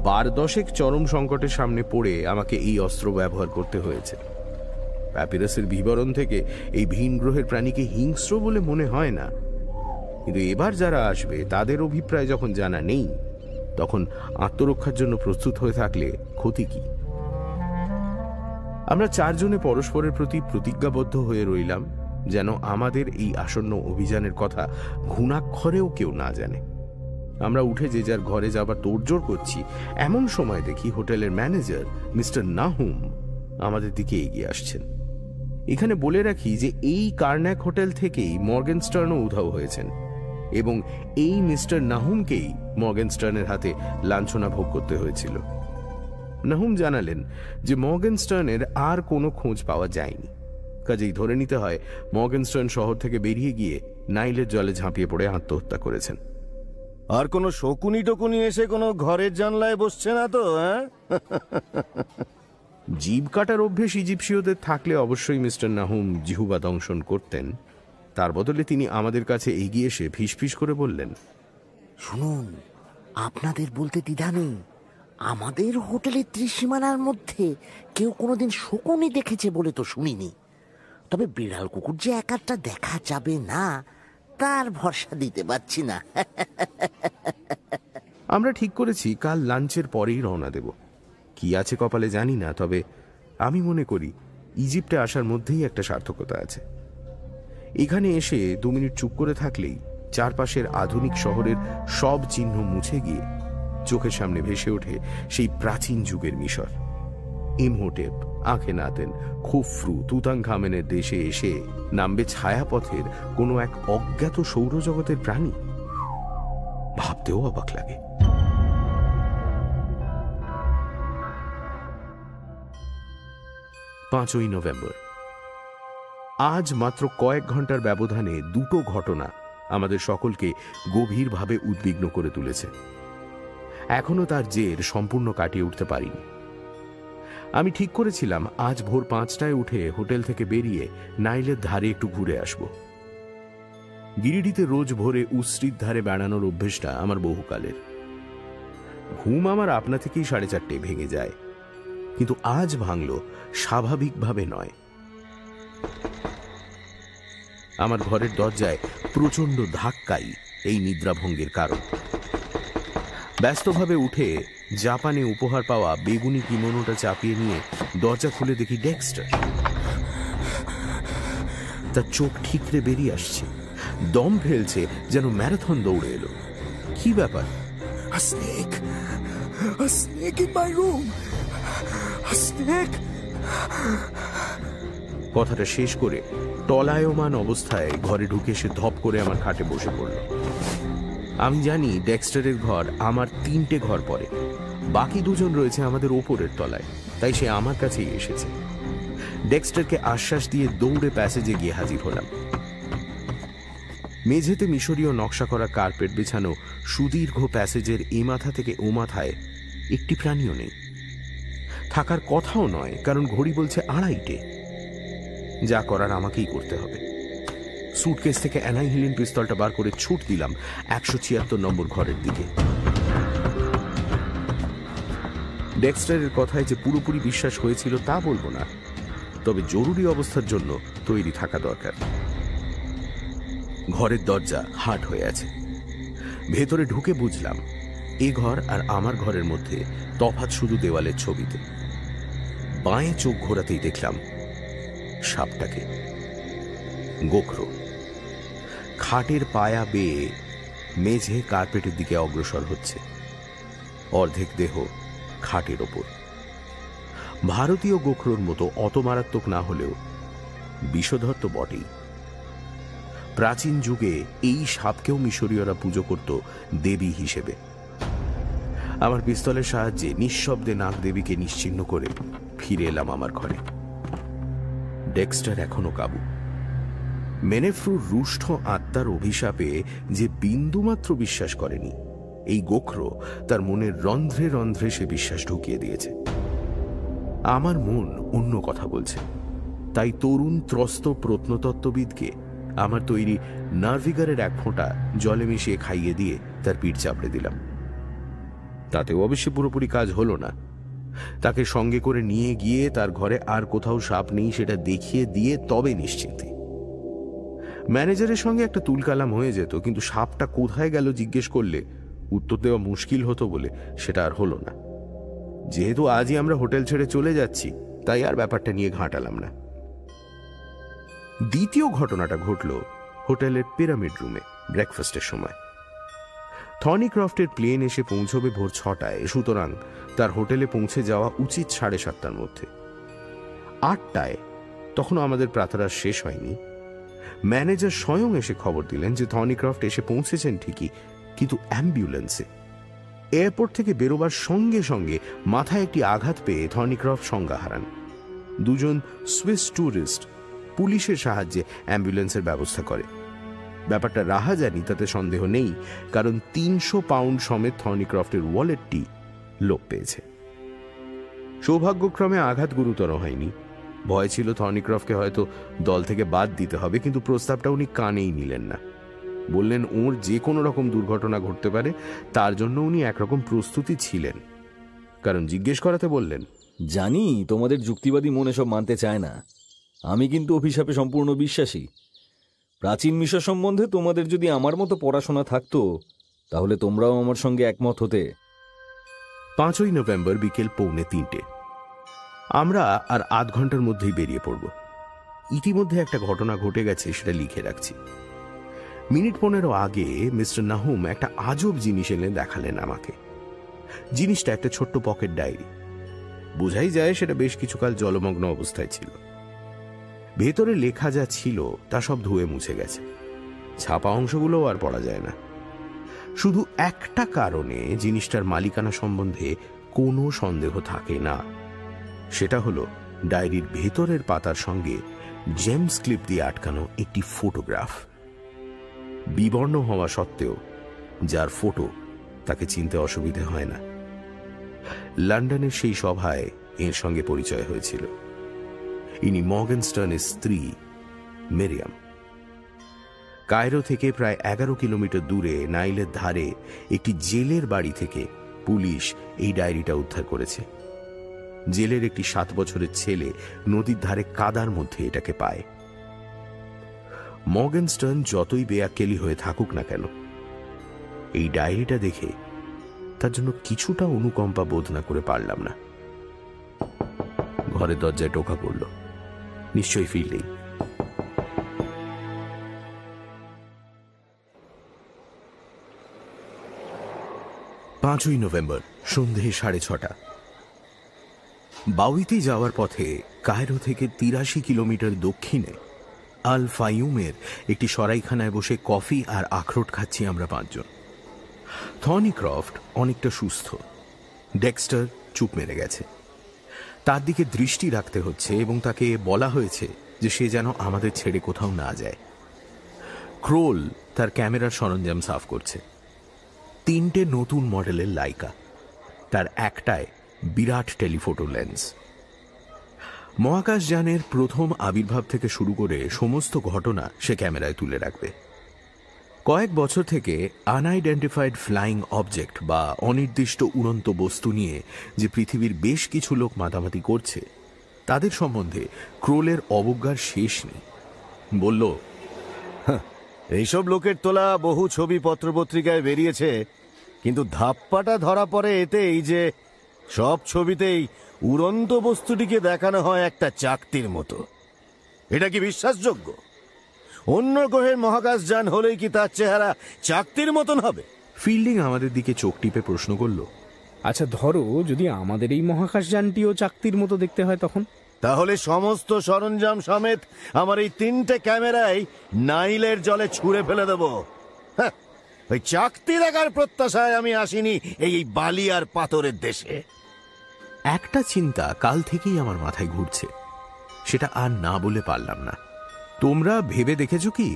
১২-১০ চরম সংকটের সামনে পড়ে আমাকে এই অস্ত্র ব্যবহার করতে হয়েছে। প্যাপিরাসের বিবরণ থেকে এই ভিন গ্রহের প্রাণীকে হিংস্র বলে মনে হয় না, কিন্তু এবার যারা আসবে তাদের অভিপ্রায় যখন জানা নেই, তখন আত্মরক্ষার জন্য প্রস্তুত হয়ে থাকলে ক্ষতি কি? আমরা চারজনে পরস্পরের প্রতি প্রতিজ্ঞাবদ্ধ হয়ে রইলাম যেন আমাদের এই আসন্ন অভিযানের কথা ঘুণাক্ষরেও কেউ না জানে। আমরা উঠে যে যার ঘরে যাবার তোড়জোড় করছি, এমন সময় দেখি হোটেলের ম্যানেজার মিস্টার নাহুম আমাদের দিকে এগিয়ে আসছেন। এখানে বলে রাখি যে এই কার্ন্যাক হোটেল থেকেই মর্গেনস্টার্নও উধাও হয়েছেন এবং এই মিস্টার নাহুমকেই মর্গেনস্টার্নের হাতে লাঞ্ছনা ভোগ করতে হয়েছিল। নাহুম জানালেন যে মর্গেনস্টার্নের আর কোনো খোঁজ পাওয়া যায়নি, কাজেই ধরে নিতে হয় মর্গেনস্টার্ন শহর থেকে বেরিয়ে গিয়ে নাইলের জলে ঝাঁপিয়ে পড়ে আত্মহত্যা করেছেন। আর কোনো শকুনি টকুনি এসে কোনো ঘরের জানলায় বসছে না তো? জীব কাটার অভ্যেস ইজিপশীয়দের থাকলে অবশ্যই মিস্টার নাহুম জিহুবা দংশন করতেন। তার বদলে তিনি আমাদের কাছে এগিয়ে এসে ফিসফিস করে বললেন, শুনুন, আপনাদের বলতে দ্বিধা নেই, আমাদের হোটেলের ত্রিসীমানার মধ্যে কেউ কোনোদিন শকুনি দেখেছে বলে তো শুনিনি। তবে বিড়াল কুকুর যে এক একটা দেখা যাবে না, তার ভরসা দিতে পারছি না। আমরা ঠিক করেছি কাল লাঞ্চের পরেই রওনা দেব। কি আছে কপালে জানি না, তবে আমি মনে করি ইজিপ্টে আসার মধ্যেই একটা সার্থকতা আছে। এখানে এসে ২ মিনিট চুপ করে থাকলেই চারপাশের আধুনিক শহরের সব চিহ্ন মুছে গিয়ে চোখের সামনে ভেসে ওঠে সেই প্রাচীন যুগের মিশর। ইমহোটেপ, আখেনাতেন, খুফরু, তুতানখামেনের দেশে এসে নামবে ছায়াপথের কোনো এক অজ্ঞাত সৌরজগতের প্রাণী। ভাবতেও অবাক লাগে। পাঁচই নভেম্বর। আজ মাত্র কয়েক ঘন্টার ব্যবধানে দুটো ঘটনা আমাদের সকলকে গভীরভাবে উদ্বিগ্ন করে তুলেছে। এখনো তার জের সম্পূর্ণ কাটিয়ে উঠতে পারিনি। আমি ঠিক করেছিলাম আজ ভোর 5টায় উঠে হোটেল থেকে বেরিয়ে নাইলের ধারে একটু ঘুরে আসব। গিরিডিতে রোজ ভোরে উসরির ধারে বেড়ানোর অভ্যেসটা আমার বহুকালের। ঘুম আমার আপনা থেকেই 4:30 ভেঙে যায়, কিন্তু আজ ভাঙল স্বাভাবিকভাবে নয়। আমার ঘরের দরজায় প্রচন্ড ধাক্কাই এই নিদ্রাভঙ্গের কারণ। ব্যস্তভাবে উঠে জাপানে উপহার পাওয়া বেগুনি কিমোনোটা চাপিয়ে নিয়ে দরজা খুলে দেখি ডেক্সটার। তার চোখ ঠিকরে বেরিয়ে আসছে, দম ফেলছে যেন ম্যারাথন দৌড়ে এলো। কি ব্যাপার? A snake! A snake in my room! A snake! কথাটা শেষ করে টলায়মান অবস্থায় ঘরে ঢুকে সে ধপ করে আমার খাটে বসে পড়ল। আমি জানি ডেক্সটারের ঘর আমার 3টে ঘর পরে, বাকি 2 জন রয়েছে আমাদের ওপরের তলায়, তাই সে আমার কাছেই এসেছে। ডেক্সটারকে আশ্বাস দিয়ে দৌড়ে প্যাসেজে গিয়ে হাজির হলাম। মেঝেতে মিশরীয় নকশা করা কার্পেট বিছানো সুদীর্ঘ প্যাসেজের এ মাথা থেকে ও মাথায় একটি প্রাণীও নেই। থাকার কথাও নয়, কারণ ঘড়ি বলছে 2:30। যা করার আমাকেই করতে হবে। সুটকেস থেকে অ্যানাইহিলিন পিস্তলটা বার করে ছুট দিলাম 176 নম্বর ঘরের দিকে। ডেক্সটারের কথায় যে পুরোপুরি বিশ্বাস হয়েছিল তা বলবো না, তবে জরুরি অবস্থার জন্য তৈরি থাকা দরকার। ঘরের দরজা হাট হয়ে আছে। ভেতরে ঢুকে বুঝলাম এ ঘর আর আমার ঘরের মধ্যে তফাৎ শুধু দেওয়ালের ছবিতে। বাঁয়ে চোখ ঘোরাতেই দেখলাম সাপটাকে। গোখরো খাটের পায়া বেয়ে মেঝে কার্পেটের দিকে অগ্রসর হচ্ছে, অর্ধেক দেহ খাটের ওপর। ভারতীয় গোখরোর মতো অত মারাত্মক না হলেও বিষধর তো বটেই। প্রাচীন যুগে এই সাপকেও মিশরীয়রা পুজো করত দেবী হিসেবে। আমার পিস্তলের সাহায্যে নিঃশব্দে নাগ দেবীকে নিশ্চিহ্ন করে ফিরে এলাম আমার ঘরে। ডেক্সটার এখনো কাবু। মেনেফ্রুর রুষ্ঠ আত্মার অভিশাপে যে বিন্দুমাত্র বিশ্বাস করেনি, এই গোখরো তার মনের রন্ধ্রে রন্ধ্রে সে বিশ্বাস ঢুকিয়ে দিয়েছে। আমার মন অন্য কথা বলছে, তাই তরুণ ত্রস্ত প্রত্নতত্ত্ববিদকে আমার তৈরি নার্ভিগারের 1 ফোঁটা জলে মিশিয়ে খাইয়ে দিয়ে তার পিঠ চাপড়ে দিলাম। তাতেও অবশ্য পুরোপুরি কাজ হলো না। তাকে সঙ্গে করে নিয়ে গিয়ে তার ঘরে আর কোথাও সাপ নেই সেটা দেখিয়ে দিয়ে তবে নিশ্চিন্তে। ম্যানেজারের সঙ্গে একটা তুলকালাম হয়ে যেত, কিন্তু সাপটা কোথায় গেল জিজ্ঞেস করলে উত্তর দেওয়া মুশকিল হতো বলে সেটা আর হলো না। যেহেতু আজই আমরা হোটেল ছেড়ে চলে যাচ্ছি, তাই আর ব্যাপারটা নিয়ে ঘাঁটালাম না। দ্বিতীয় ঘটনাটা ঘটল হোটেলের পিরামিড রুমে ব্রেকফাস্টের সময়। থর্নিক্রফটের প্লেন এসে পৌঁছবে ভোর 6টায়, সুতরাং তার হোটেলে পৌঁছে যাওয়া উচিত 7:30টার মধ্যে। 8টায়, তখন আমাদের প্রাতরাশ শেষ হয়নি, ম্যানেজার স্বয়ং এসে খবর দিলেন যে থর্নিক্রফট এসে পৌঁছেছেন ঠিকই, কিন্তু অ্যাম্বুলেন্সে। এয়ারপোর্ট থেকে বেরোবার সঙ্গে সঙ্গে মাথায় একটি আঘাত পেয়ে থর্নিক্রফট সংজ্ঞা হারান। 2 জন সুইস ট্যুরিস্ট পুলিশের সাহায্যে অ্যাম্বুলেন্সের ব্যবস্থা করে। ব্যাপারটা রাহাজানি তাতে সন্দেহ নেই, কারণ 300 পাউন্ড সমেত থর্নিক্রফটের ওয়ালেটটি লোপ পেয়েছে। সৌভাগ্যক্রমে আঘাত গুরুতর হয়নি। ভয় ছিল থর্নিক্রফটকে হয়তো দল থেকে বাদ দিতে হবে, কিন্তু প্রস্তাবটা উনি কানেই নিলেন না। বললেন ওর যে কোনো রকম দুর্ঘটনা ঘটতে পারে, তার জন্য উনি একরকম প্রস্তুতি ছিলেন। কারণ জিজ্ঞেস করাতে বললেন, জানি তোমাদের যুক্তিবাদী মন এসব মানতে চায় না, আমি কিন্তু অভিশাপে সম্পূর্ণ বিশ্বাসী। প্রাচীন মিশর সম্বন্ধে তোমাদের যদি আমার মতো পড়াশোনা থাকতো, তাহলে তোমরাও আমার সঙ্গে একমত হতে। 5ই নভেম্বর বিকেল 2:45। আমরা আর 8 ঘন্টার মধ্যেই বেরিয়ে পড়ব। ইতিমধ্যে একটা ঘটনা ঘটে গেছে, সেটা লিখে রাখছি। মিনিট 15 আগে মিস্টার নাহুম একটা আজব জিনিস এনে দেখালেন আমাকে। জিনিসটা একটা ছোট্ট পকেট ডায়েরি। বোঝাই যায় সেটা বেশ কিছুকাল জলমগ্ন অবস্থায় ছিল। ভেতরে লেখা যা ছিল তা সব ধুয়ে মুছে গেছে, ছাপা অংশগুলোও আর পড়া যায় না। শুধু একটা কারণে জিনিসটার মালিকানা সম্বন্ধে কোনো সন্দেহ থাকে না, সেটা হলো ডায়েরির ভেতরের পাতার সঙ্গে জেমস ক্লিপ দিয়ে আটকানো একটি ফটোগ্রাফ। বিবর্ণ হওয়া সত্ত্বেও যার ফটো তাকে চিনতে অসুবিধে হয় না। লন্ডনের সেই সভায় এর সঙ্গে পরিচয় হয়েছিল। ইনি মর্গেনস্টার্নের স্ত্রী মেরিয়াম। কায়রো থেকে প্রায় 11 কিলোমিটার দূরে নাইলের ধারে একটি জেলের বাড়ি থেকে পুলিশ এই ডায়েরিটা উদ্ধার করেছে। জেলের একটি 7 বছরের ছেলে নদীর ধারে কাদার মধ্যে এটাকে পায়। মর্গেনস্টার্ন যতই বেয়াক্কেলি হয়ে থাকুক না কেন, এই ডায়েরিটা দেখে তার জন্য কিছুটা অনুকম্পা বোধ না করে পারলাম না। ঘরের দরজায় টোকা পড়ল। নিশ্চয়ই ফিল্ডিং। পাঁচই নভেম্বর সন্ধে 6:30। বাউইতে যাওয়ার পথে কায়রো থেকে 83 কিলোমিটার দক্ষিণে আল ফাইউমের একটি সরাইখানায় বসে কফি আর আখরোট খাচ্ছি আমরা 5 জন। থর্নিক্রফট অনেকটা সুস্থ, ডেক্সটার চুপ মেরে গেছে। তার দিকে দৃষ্টি রাখতে হচ্ছে এবং তাকে বলা হয়েছে যে সে যেন আমাদের ছেড়ে কোথাও না যায়। ক্রোল তার ক্যামেরার সরঞ্জাম সাফ করছে। 3টে নতুন মডেলের লাইকা, তার একটায় বিরাট টেলিফোটো লেন্স। মহাকাশযানের প্রথম আবির্ভাব থেকে শুরু করে সমস্ত ঘটনা সে ক্যামেরায় তুলে রাখবে। কয়েক বছর থেকে আনআইডেন্টিফাইড ফ্লাইং অবজেক্ট বা অনির্দিষ্ট উড়ন্ত বস্তু নিয়ে যে পৃথিবীর বেশ কিছু লোক মাতামাতি করছে, তাদের সম্বন্ধে ক্রোলের অবজ্ঞার শেষ নেই। বলল, এইসব লোকের তোলা বহু ছবি পত্রপত্রিকায় বেরিয়েছে, কিন্তু ধাপ্পাটা ধরা পড়ে এতে এই যে সব ছবিতেই উড়ন্ত বস্তুটিকে দেখানো হয় একটা চাকতির মতো। এটা কি বিশ্বাসযোগ্য? অন্য গ্রহের মহাকাশযান হলেই কি তার চেহারা চাকতির মতন হবে? ফিল্ডিং আমাদের দিকে চোখ টিপে প্রশ্ন করল, আচ্ছা ধরো যদি আমাদের এই মহাকাশযানটিও চাকতির মতো দেখতে হয়, তখন? তাহলে সমস্ত সরঞ্জাম সমেত আমার এই 3টে ক্যামেরাই নাইলের জলে ছুঁড়ে ফেলে দেব। ওই চাকতি দেখার প্রত্যাশায় আমি আসিনি এই বালি আর পাথরের দেশে। একটা চিন্তা কাল থেকেই আমার মাথায় ঘুরছে, সেটা আর না বলে পারলাম না। তোমরা ভেবে দেখেছ কি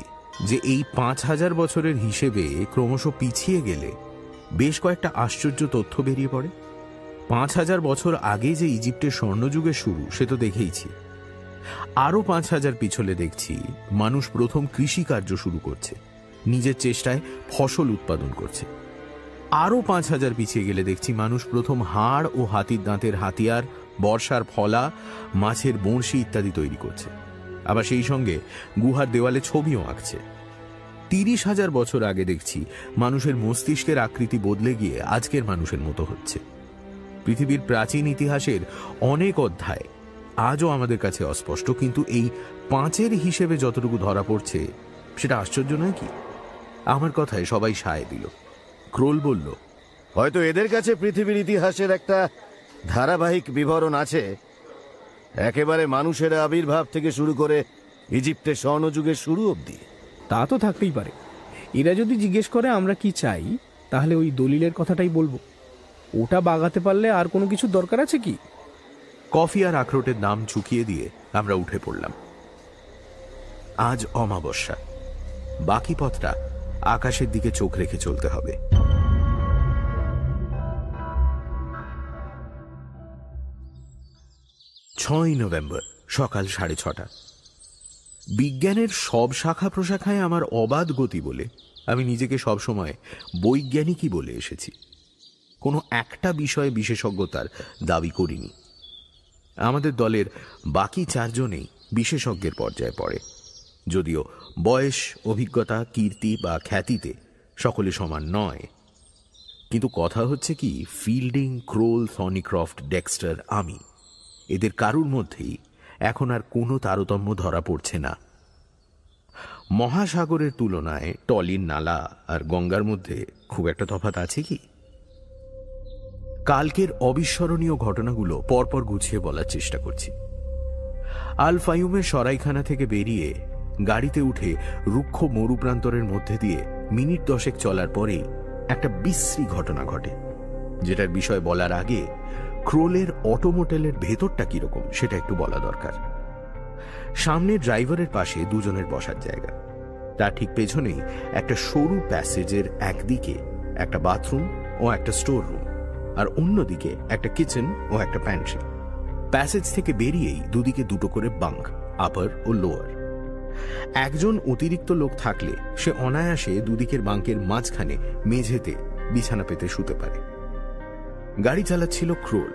যে এই 5000 বছরের হিসেবে ক্রমশ পিছিয়ে গেলে বেশ কয়েকটা আশ্চর্য তথ্য বেরিয়ে পড়ে? 5000 বছর আগে যে ইজিপ্টের স্বর্ণযুগের শুরু সে তো দেখেইছি। আরো 5000 পিছলে দেখছি মানুষ প্রথম কৃষিকার্য শুরু করছে, নিজের চেষ্টায় ফসল উৎপাদন করছে। আরো 5000 পিছিয়ে গেলে দেখছি মানুষ প্রথম হাড় ও হাতির দাঁতের হাতিয়ার, বর্ষার ফলা, মাছের বড়শি ইত্যাদি তৈরি করছে। আবার সেই সঙ্গে গুহার দেওয়ালে ছবিও আঁকছে। 30,000 বছর আগে দেখছি মানুষের মস্তিষ্কের আকৃতি বদলে গিয়ে আজকের মানুষের মতো হচ্ছে। পৃথিবীর প্রাচীন ইতিহাসের অনেক অধ্যায় আজও আমাদের কাছে অস্পষ্ট, কিন্তু এই 5-এর হিসেবে যতটুকু ধরা পড়ছে সেটা আশ্চর্য নয় কি? আমার কথায় সবাই সায় দিল। ক্রোল বলল, হয়তো এদের কাছে পৃথিবীর ইতিহাসের একটা ধারাবাহিক বিবরণ আছে, একেবারে মানুষের আবির্ভাব থেকে শুরু করে ইজিপ্টের স্বর্ণযুগের শুরু অবধি। তা তো থাকতেই পারে। এরা যদি জিজ্ঞেস করে আমরা কি চাই, তাহলে ওই দলিলের কথাটাই বলবো। ওটা বাগাতে পারলে আর কোনো কিছু দরকার আছে কি? কফি আর আখরোটের দাম চুকিয়ে দিয়ে আমরা উঠে পড়লাম। আজ অমাবস্যা, বাকি পথটা আকাশের দিকে চোখ রেখে চলতে হবে। নভেম্বর সকাল 6:30। বিজ্ঞানের সব শাখা প্রশাখায় আমার অবাধ গতি বলে আমি নিজেকে সবসময় বৈজ্ঞানিকই বলে এসেছি। কোনো একটা বিষয়ে বিশেষজ্ঞতার দাবি করিনি। আমাদের দলের বাকি 4 জনেই বিশেষজ্ঞের পর্যায়ে পড়ে, যদিও বয়স, অভিজ্ঞতা, কীর্তি বা খ্যাতিতে সকলে সমান নয়। কিন্তু কথা হচ্ছে কি, ফিল্ডিং, ক্রোল, থর্নিক্রফট, ডেক্সটার, আমি এদের কারুর মধ্যেই এখন আর কোনো তারতম্য ধরা পড়ছে না। মহাসাগরের তুলনায় টলির নালা আর গঙ্গার মধ্যে খুব একটা তফাৎ আছে কি? কালকের অবিস্মরণীয় ঘটনাগুলো পরপর গুছিয়ে বলার চেষ্টা করছি। আল ফাইউমের সরাইখানা থেকে বেরিয়ে গাড়িতে উঠে রুক্ষ মরুপ্রান্তরের মধ্যে দিয়ে মিনিট 10 চলার পরেই একটা বিশ্রী ঘটনা ঘটে, যেটার বিষয় বলার আগে ক্রোলের অটোমোটেলের ভেতরটা কিরকম সেটা একটু বলা দরকার। সামনে ড্রাইভারের পাশে 2 জনের বসার জায়গা, তার ঠিক পেছনেই একটা সরু প্যাসেজের একদিকে একটা বাথরুম ও একটা স্টোর রুম, আর অন্যদিকে একটা কিচেন ও একটা প্যান্ট্রি। প্যাসেজ থেকে বেরিয়েই দুদিকে দুটো করে বাঙ্ক, আপার ও লোয়ার। একজন অতিরিক্ত লোক থাকলে সে অনায়াসে দুদিকের বাঙ্কের মাঝখানে মেঝেতে বিছানা পেতে শুতে পারে। গাড়ি চালাচ্ছিল ক্রোল,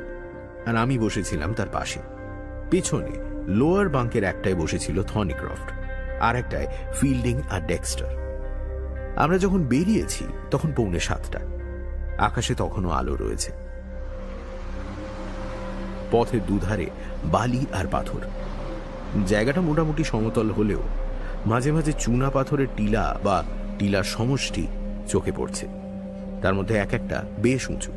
আর আমি বসেছিলাম তার পাশে। পেছনে লোয়ার বাঙ্কের একটায় বসেছিল থর্নিক্রফট, আর একটায় ফিল্ডিং আর ডেক্সটার। আমরা যখন বেরিয়েছি তখন 6:45। আকাশে তখনও আলো রয়েছে। পথের দুধারে বালি আর পাথর। জায়গাটা মোটামুটি সমতল হলেও মাঝে মাঝে চুনা পাথরের টিলা বা টিলার সমষ্টি চোখে পড়ছে। তার মধ্যে এক একটা বেশ উঁচু।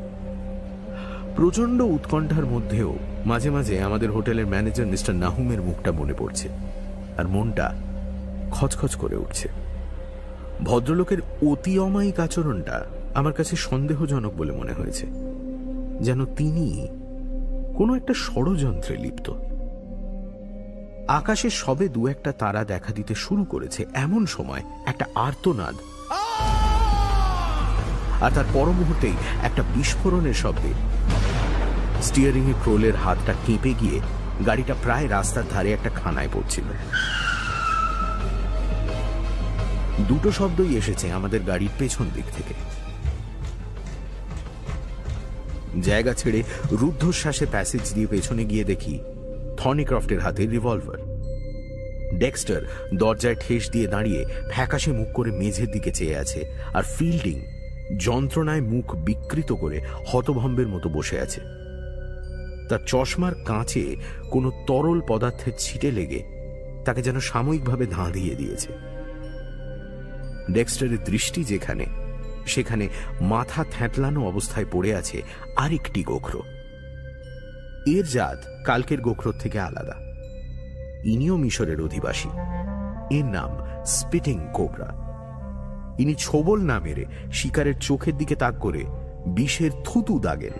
প্রচন্ড উৎকণ্ঠার মধ্যেও মাঝে মাঝে আমাদের হোটেলের ম্যানেজার মিস্টার নাহুমের মুখটা মনে পড়ছে, আর মনটা খচখচ করে উঠছে। ভদ্রলোকের অতি অমায়িক আচরণটা আমার কাছে সন্দেহজনক বলে মনে হয়েছে, যেন তিনি কোনো একটা ষড়যন্ত্রে লিপ্ত। আকাশে সবে দু একটা তারা দেখা দিতে শুরু করেছে, এমন সময় একটা আর্তনাদ, আর তার পর মুহূর্তেই একটা বিস্ফোরণের শব্দে স্টিয়ারিং এ ক্রোলের হাতটা কেঁপে গিয়ে গাড়িটা প্রায় রাস্তার ধারে একটা খানায় পড়ছিল। দুটো শব্দই এসেছে আমাদের গাড়ির পেছন দিক থেকে। জায়গা ছেড়ে রুদ্ধশ্বাসে প্যাসেজ দিয়ে পেছনে গিয়ে দেখি থর্নিক্রফটের হাতে রিভলভার। ডেক্সটার দরজায় ঠেস দিয়ে দাঁড়িয়ে ফ্যাকাশে মুখ করে মেঝের দিকে চেয়ে আছে, আর ফিল্ডিং যন্ত্রণায় মুখ বিকৃত করে হতভম্বের মতো বসে আছে। তার চশমার কাঁচে কোনো তরল পদার্থের ছিটে লেগে তাকে যেন সাময়িকভাবে ধাঁধিয়ে দিয়েছে। ডেক্সটারের দৃষ্টি যেখানে, সেখানে মাথা থ্যাঁতলানো অবস্থায় পড়ে আছে আরেকটি গোখরো। এর জাত কালকের গোখরোর থেকে আলাদা। ইনিও মিশরের অধিবাসী। এর নাম স্পিটিং কোবরা। ইনি ছোবল না মেরে শিকারের চোখের দিকে তাক করে বিষের থুতু দাগেন।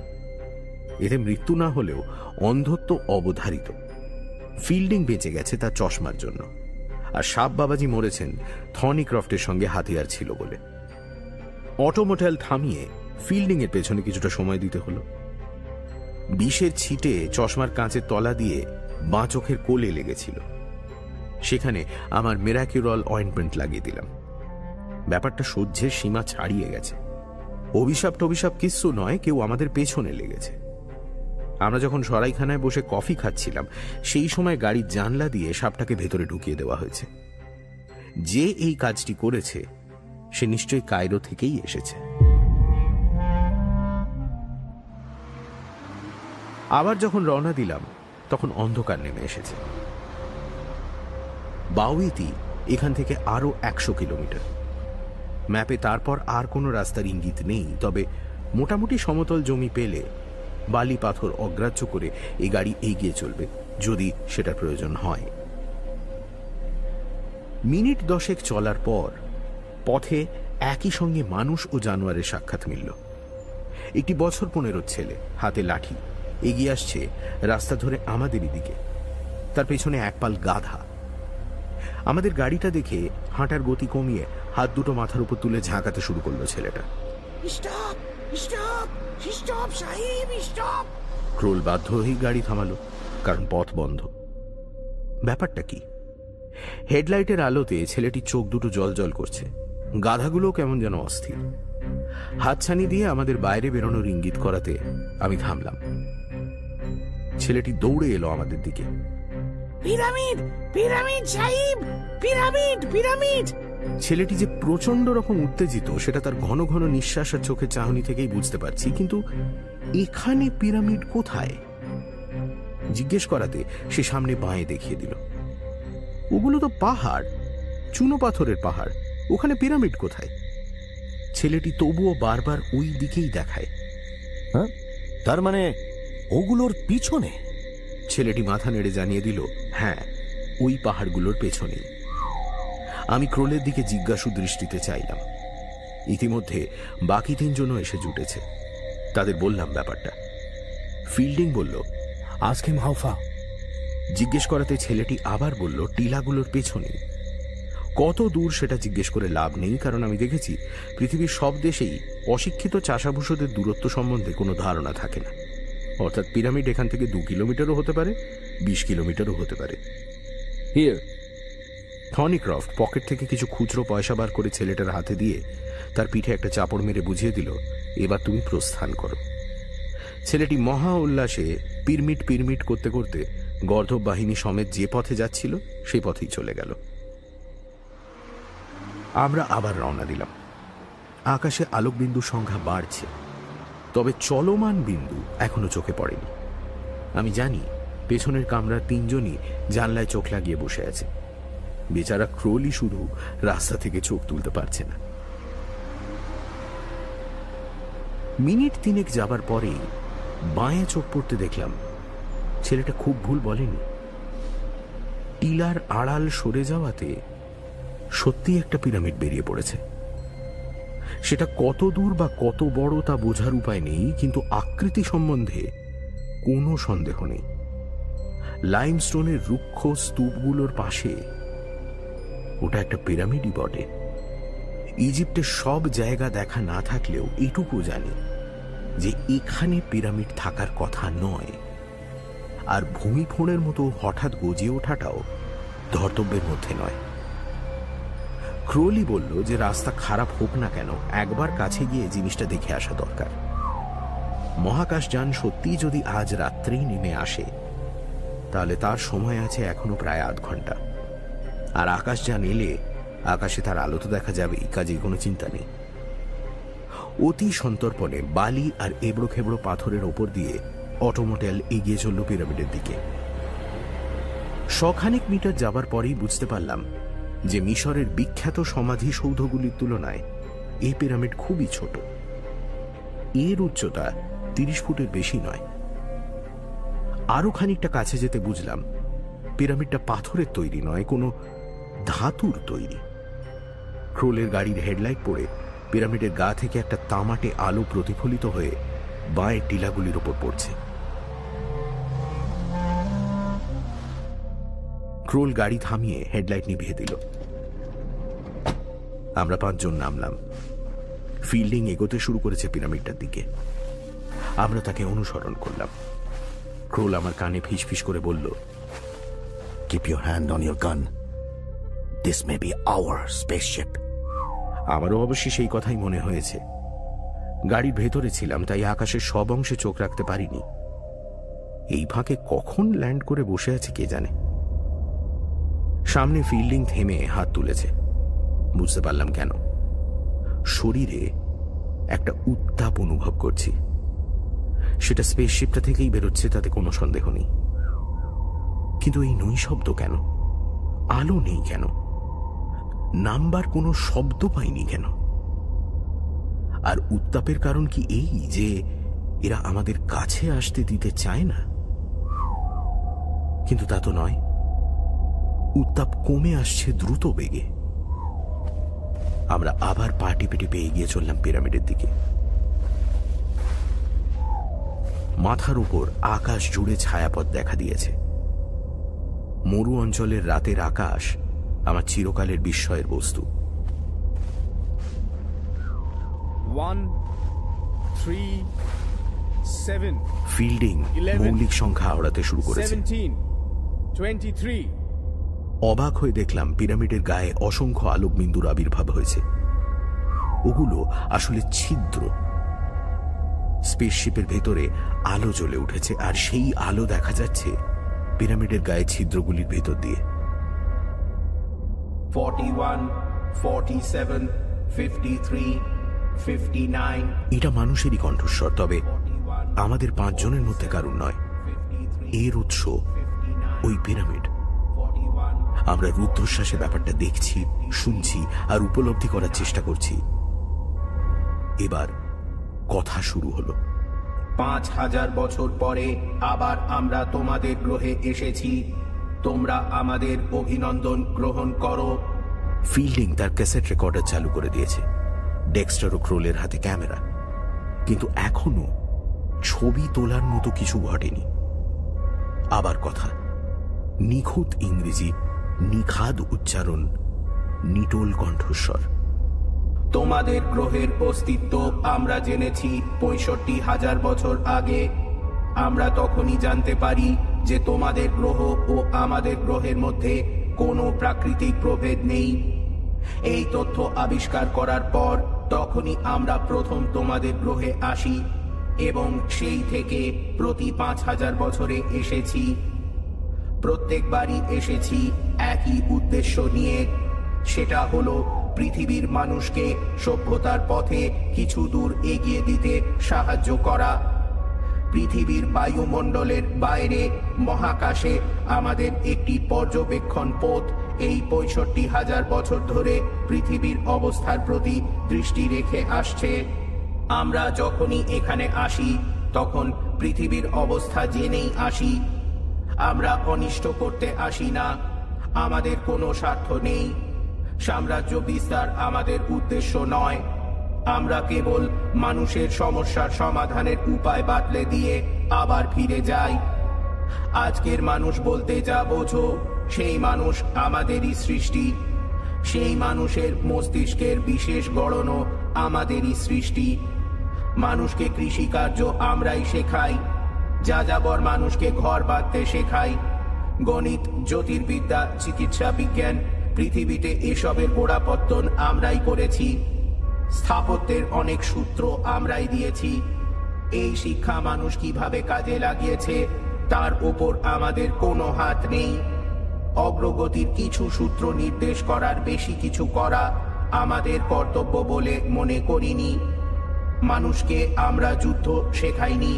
এতে মৃত্যু না হলেও অন্ধত্ব অবধারিত। ফিল্ডিং বেঁচে গেছে তার চশমার জন্য, আর সাপ বাবাজি মরেছেন থর্নিক্রফটের সঙ্গে হাতিয়ার ছিল বলে। অটোমোটাইল থামিয়ে ফিল্ডিং এর পেছনে কিছুটা সময় দিতে হলো। বিষের ছিটে চশমার কাঁচের তলা দিয়ে বাঁ চোখের কোলে লেগেছিল। সেখানে আমার মিরাকিউরল অয়েন্টমেন্ট লাগিয়ে দিলাম। ব্যাপারটা সহ্যের সীমা ছাড়িয়ে গেছে। অভিশাপ টভিশাপ কিচ্ছু নয়, কেউ আমাদের পেছনে লেগেছে। আমরা যখন সরাইখানায় বসে কফি খাচ্ছিলাম, সেই সময় গাড়ির জানলা দিয়ে সাপটাকে ভেতরে ঢুকিয়ে দেওয়া হয়েছে। যে এই কাজটি করেছে সে নিশ্চয়ই কায়রো থেকেই এসেছে। আবার যখন রওনা দিলাম তখন অন্ধকার নেমে এসেছে। বাউইতি এখান থেকে আরো 100 কিলোমিটার। ম্যাপে তারপর আর কোনো রাস্তার ইঙ্গিত নেই, তবে মোটামুটি সমতল জমি পেলে বালি পাথর অগ্রাহ্য করে এই গাড়ি এগিয়ে চলবে, যদি সেটার প্রয়োজন হয়। মিনিট 10 চলার পর পথে একই সঙ্গে মানুষ ও জানোয়ারের সাক্ষাৎ মিলল। একটি বছর 15 ছেলে, হাতে লাঠি, এগিয়ে আসছে রাস্তা ধরে আমাদেরই দিকে। তার পেছনে এক পাল গাধা। আমাদের গাড়িটা দেখে হাঁটার গতি কমিয়ে হাত দুটো মাথার উপর তুলে ঝাঁকাতে শুরু করলো ছেলেটা। ক্রোল বাধ্য হয়েই গাড়ি থামালো, কারণ পথ বন্ধ। ব্যাপারটা কি? হেডলাইটের আলোতে ছেলেটির চোখ দুটো জল জল করছে। গাধাগুলো কেমন যেন অস্থির। হাতছানি দিয়ে আমাদের বাইরে বেরোনোর ইঙ্গিত করাতে আমি থামলাম। ছেলেটি দৌড়ে এলো আমাদের দিকে। পিরামিড, পিরামিড সাহেব, পিরামিড, পিরামিড। ছেলেটি যে প্রচন্ড রকম উত্তেজিত সেটা তার ঘন ঘন নিঃশ্বাস আর চোখের চাহনি থেকেই বুঝতে পারছি, কিন্তু এখানে পিরামিড কোথায়? জিজ্ঞেস করাতে সে সামনে বাঁয়ে দেখিয়ে দিল। ওগুলো তো পাহাড়, চুনো পাথরের পাহাড়, ওখানে পিরামিড কোথায়? ছেলেটি তবুও বারবার ওই দিকেই দেখায়। হ্যাঁ, তার মানে ওগুলোর পিছনে? ছেলেটি মাথা নেড়ে জানিয়ে দিল, হ্যাঁ, ওই পাহাড়গুলোর পেছনেই। আমি ক্রোলের দিকে জিজ্ঞাসু দৃষ্টিতে চাইলাম। ইতিমধ্যে বাকি 3 জনও এসে জুটেছে। তাদের বললাম ব্যাপারটা। ফিল্ডিং বলল, আজকে হাউফা। জিজ্ঞেস করাতে ছেলেটি আবার বলল, টিলাগুলোর পেছনেই। কত দূর সেটা জিজ্ঞেস করে লাভ নেই, কারণ আমি দেখেছি পৃথিবীর সব দেশেই অশিক্ষিত চাষাভূষদের দূরত্ব সম্বন্ধে কোনো ধারণা থাকে না। অর্থাৎ পিরামিড এখান থেকে 2 কিলোমিটারও হতে পারে, 20 কিলোমিটারও হতে পারে। হিয়ার। থনিক্রফট পকেট থেকে কিছু খুচরো পয়সা বার করে ছেলেটার হাতে দিয়ে তার পিঠে একটা চাপড় মেরে বুঝিয়ে দিল, এবার তুমি প্রস্থান করো। ছেলেটি মহা উল্লাসে পিরমিট পিরমিট করতে করতে গর্ধব বাহিনী সমেত যে পথে যাচ্ছিল সেই পথেই চলে গেল। আমরা আবার রওনা দিলাম। আকাশে আলোকবিন্দুর সংখ্যা বাড়ছে, তবে চলমান বিন্দু এখনো চোখে পড়েনি। আমি জানি পেছনের কামরার 3 জনই জানলায় চোখ লাগিয়ে বসে আছে। বেচারা ক্রোলি শুধু রাস্তা থেকে চোখ তুলতে পারছে না। মিনিট 3 যাবার পরেই বাঁয়ে চোখ পড়তে দেখলাম ছেলেটা খুব ভুল বলেনি। টিলার আড়াল সরে যাওয়াতে সত্যি একটা পিরামিড বেরিয়ে পড়েছে। সেটা কত দূর বা কত বড় তা বোঝার উপায় নেই, কিন্তু আকৃতি সম্বন্ধে কোনো সন্দেহ নেই। লাইমস্টোনের রুক্ষ স্তূপগুলোর পাশে ওটা একটা পিরামিডই বটে। ইজিপ্টের সব জায়গা দেখা না থাকলেও এটুকু জানি যে এখানে পিরামিড থাকার কথা নয়, আর ভূমিফোড়ের মতো হঠাৎ গজিয়ে ওঠাটাও ধর্তব্যের মধ্যে নয়। ক্রোলি বলল যে রাস্তা খারাপ হোক না কেন একবার কাছে গিয়ে জিনিসটা দেখে আসা দরকার। মহাকাশযান সত্যি যদি আজ রাত্রেই নেমে আসে তাহলে তার সময় আছে এখনো প্রায় আধ ঘন্টা। আর আকাশযান এলে আকাশে তার আলো তো দেখা যাবেই, কাজেই কোনো চিন্তা নেই। অতি সন্তর্পণে বালি আর এবড়ো খেবড়ো পাথরের ওপর দিয়ে অটোমোটেল এগিয়ে চলল পিরামিডের দিকে। শখানেক মিটার যাবার পরেই বুঝতে পারলাম যে মিশরের বিখ্যাত সমাধিসৌধগুলির তুলনায় এই পিরামিড খুবই ছোট। এর উচ্চতা 30 ফুটের বেশি নয়। আরো খানিকটা কাছে যেতে বুঝলাম পিরামিডটা পাথরের তৈরি নয়, কোনো ধাতুর তৈরি। ক্রোলের গাড়ির হেডলাইট পড়ে পিরামিডের গা থেকে একটা তামাটে আলো প্রতিফলিত হয়ে বাঁয়ের টিলাগুলির ওপর পড়ছে। ক্রোল গাড়ি থামিয়ে হেডলাইট নিভিয়ে দিল। আমরা 5 জন নামলাম। ফিল্ডিং এগোতে শুরু করেছে পিরামিডটার দিকে। আমরা তাকে অনুসরণ করলাম। ক্রোল আমার কানে ফিসফিস করে বলল, Keep your hand on your gun. This may be our spaceship. আমারও অবশ্যই সেই কথাই মনে হয়েছে। গাড়ির ভেতরে ছিলাম, তাই আকাশের সব অংশে চোখ রাখতে পারিনি। এই ফাঁকে কখন ল্যান্ড করে বসে আছে কে জানে। সামনে ফিল্ডিং থেমে হাত তুলেছে। বুঝতে পারলাম কেন। শরীরে একটা উত্তাপ অনুভব করছি। সেটা স্পেসশিপটা থেকেই বেরোচ্ছে, তাতে কোনো সন্দেহ নেই। কিন্তু এই নৈশব্দ কেন? আলো নেই কেন? নাম্বার কোনো শব্দ পাইনি কেন? আর উত্তাপের কারণ কি এই যে এরা আমাদের কাছে আসতে দিতে চায় না? কিন্তু তা তো নয়। উত্তাপ কমে আসছে দ্রুত বেগে। আমরা আবার পা টিপে টিপে এগিয়ে চললাম পিরামিডের দিকে। মাথার উপর আকাশ জুড়ে ছায়াপথ দেখা দিয়েছে। মরু অঞ্চলের রাতের আকাশ আমার চিরকালের বিস্ময়ের বস্তু। 1 3 7 ফিল্ডিং মৌলিক সংখ্যা আওড়াতে শুরু করেছে। 17 23 অবাক হয়ে দেখলাম পিরামিডের গায়ে অসংখ্য আলোকবিন্দুর আবির্ভাব হয়েছে। ওগুলো আসলে ছিদ্র। স্পেসশিপের ভেতরে আলো জ্বলে উঠেছে, আর সেই আলো দেখা যাচ্ছে পিরামিডের গায়ে ছিদ্রগুলির ভেতর দিয়ে। 41, 47, 53, 59 এটা মানুষেরই কণ্ঠস্বর, তবে আমাদের 5 জনের মধ্যে কারণ নয়। এর উৎস ওই পিরামিড। আমরা রুদ্ধশ্বাসে ব্যাপারটা দেখছি, শুনছি আর উপলব্ধি করার চেষ্টা করছি। এবার কথা শুরু হলো। 5000 বছর পরে আবার আমরা তোমাদের গ্রহে এসেছি। তোমরা আমাদের অভিনন্দন গ্রহণ করো। ফিল্ডিং তার ক্যাসেট রেকর্ডার চালু করে দিয়েছে। ডেক্সটার ও ক্রোলের হাতে ক্যামেরা, কিন্তু এখনো ছবি তোলার মতো কিছু ঘটেনি। আবার কথা, নিখুঁত ইংরেজি, নিখাদ উচ্চারণ, নিটোল কণ্ঠস্বর। তোমাদের গ্রহের অস্তিত্ব আমরা জেনেছি 65,000 বছর আগে। আমরা তখনই জানতে পারি যে তোমাদের গ্রহ ও আমাদের গ্রহের মধ্যে কোনো প্রাকৃতিক প্রভেদ নেই। এই তথ্য আবিষ্কার করার পর তখনই আমরা প্রথম তোমাদের গ্রহে আসি এবং সেই থেকে প্রতি 5,000 বছরে এসেছি। প্রত্যেকবারই এসেছি একই উদ্দেশ্য নিয়ে, সেটা হলো পৃথিবীর মানুষকে সভ্যতার পথে কিছু দূর এগিয়ে দিতে সাহায্য করা। পৃথিবীর বায়ুমণ্ডলের বাইরে মহাকাশে আমাদের একটি পর্যবেক্ষণ পথ এই 65,000 বছর ধরে পৃথিবীর অবস্থার প্রতি দৃষ্টি রেখে আসছে। আমরা যখনই এখানে আসি তখন পৃথিবীর অবস্থা জেনেই আসি। আমরা অনিষ্ট করতে আসি না, আমাদের কোনো স্বার্থ নেই। সাম্রাজ্য বিস্তার আমাদের উদ্দেশ্য নয়। আমরা কেবল মানুষের সমস্যার সমাধানের উপায় বাতলে দিয়ে আবার ফিরে যাই। আজকের মানুষ বলতে যা বোঝো সেই মানুষ আমাদেরই সৃষ্টি। সেই মানুষের মস্তিষ্কের বিশেষ গড়নও আমাদেরই সৃষ্টি। মানুষকে কৃষিকার্য আমরাই শেখাই, যাযাবর মানুষকে ঘর বাঁধতে শেখাই। গণিত, জ্যোতির্বিদ্যা, চিকিৎসা বিজ্ঞান, পৃথিবীতে এসবের গোড়াপত্তন আমরাই করেছি। স্থাপত্যের অনেক সূত্র আমরাই দিয়েছি। এই শিক্ষা মানুষ কিভাবে কাজে লাগিয়েছে তার উপর আমাদের কোনো হাত নেই। অগ্রগতির কিছু সূত্র নির্দেশ করার বেশি কিছু করা আমাদের কর্তব্য বলে মনে করিনি। মানুষকে আমরা যুদ্ধ শেখাইনি,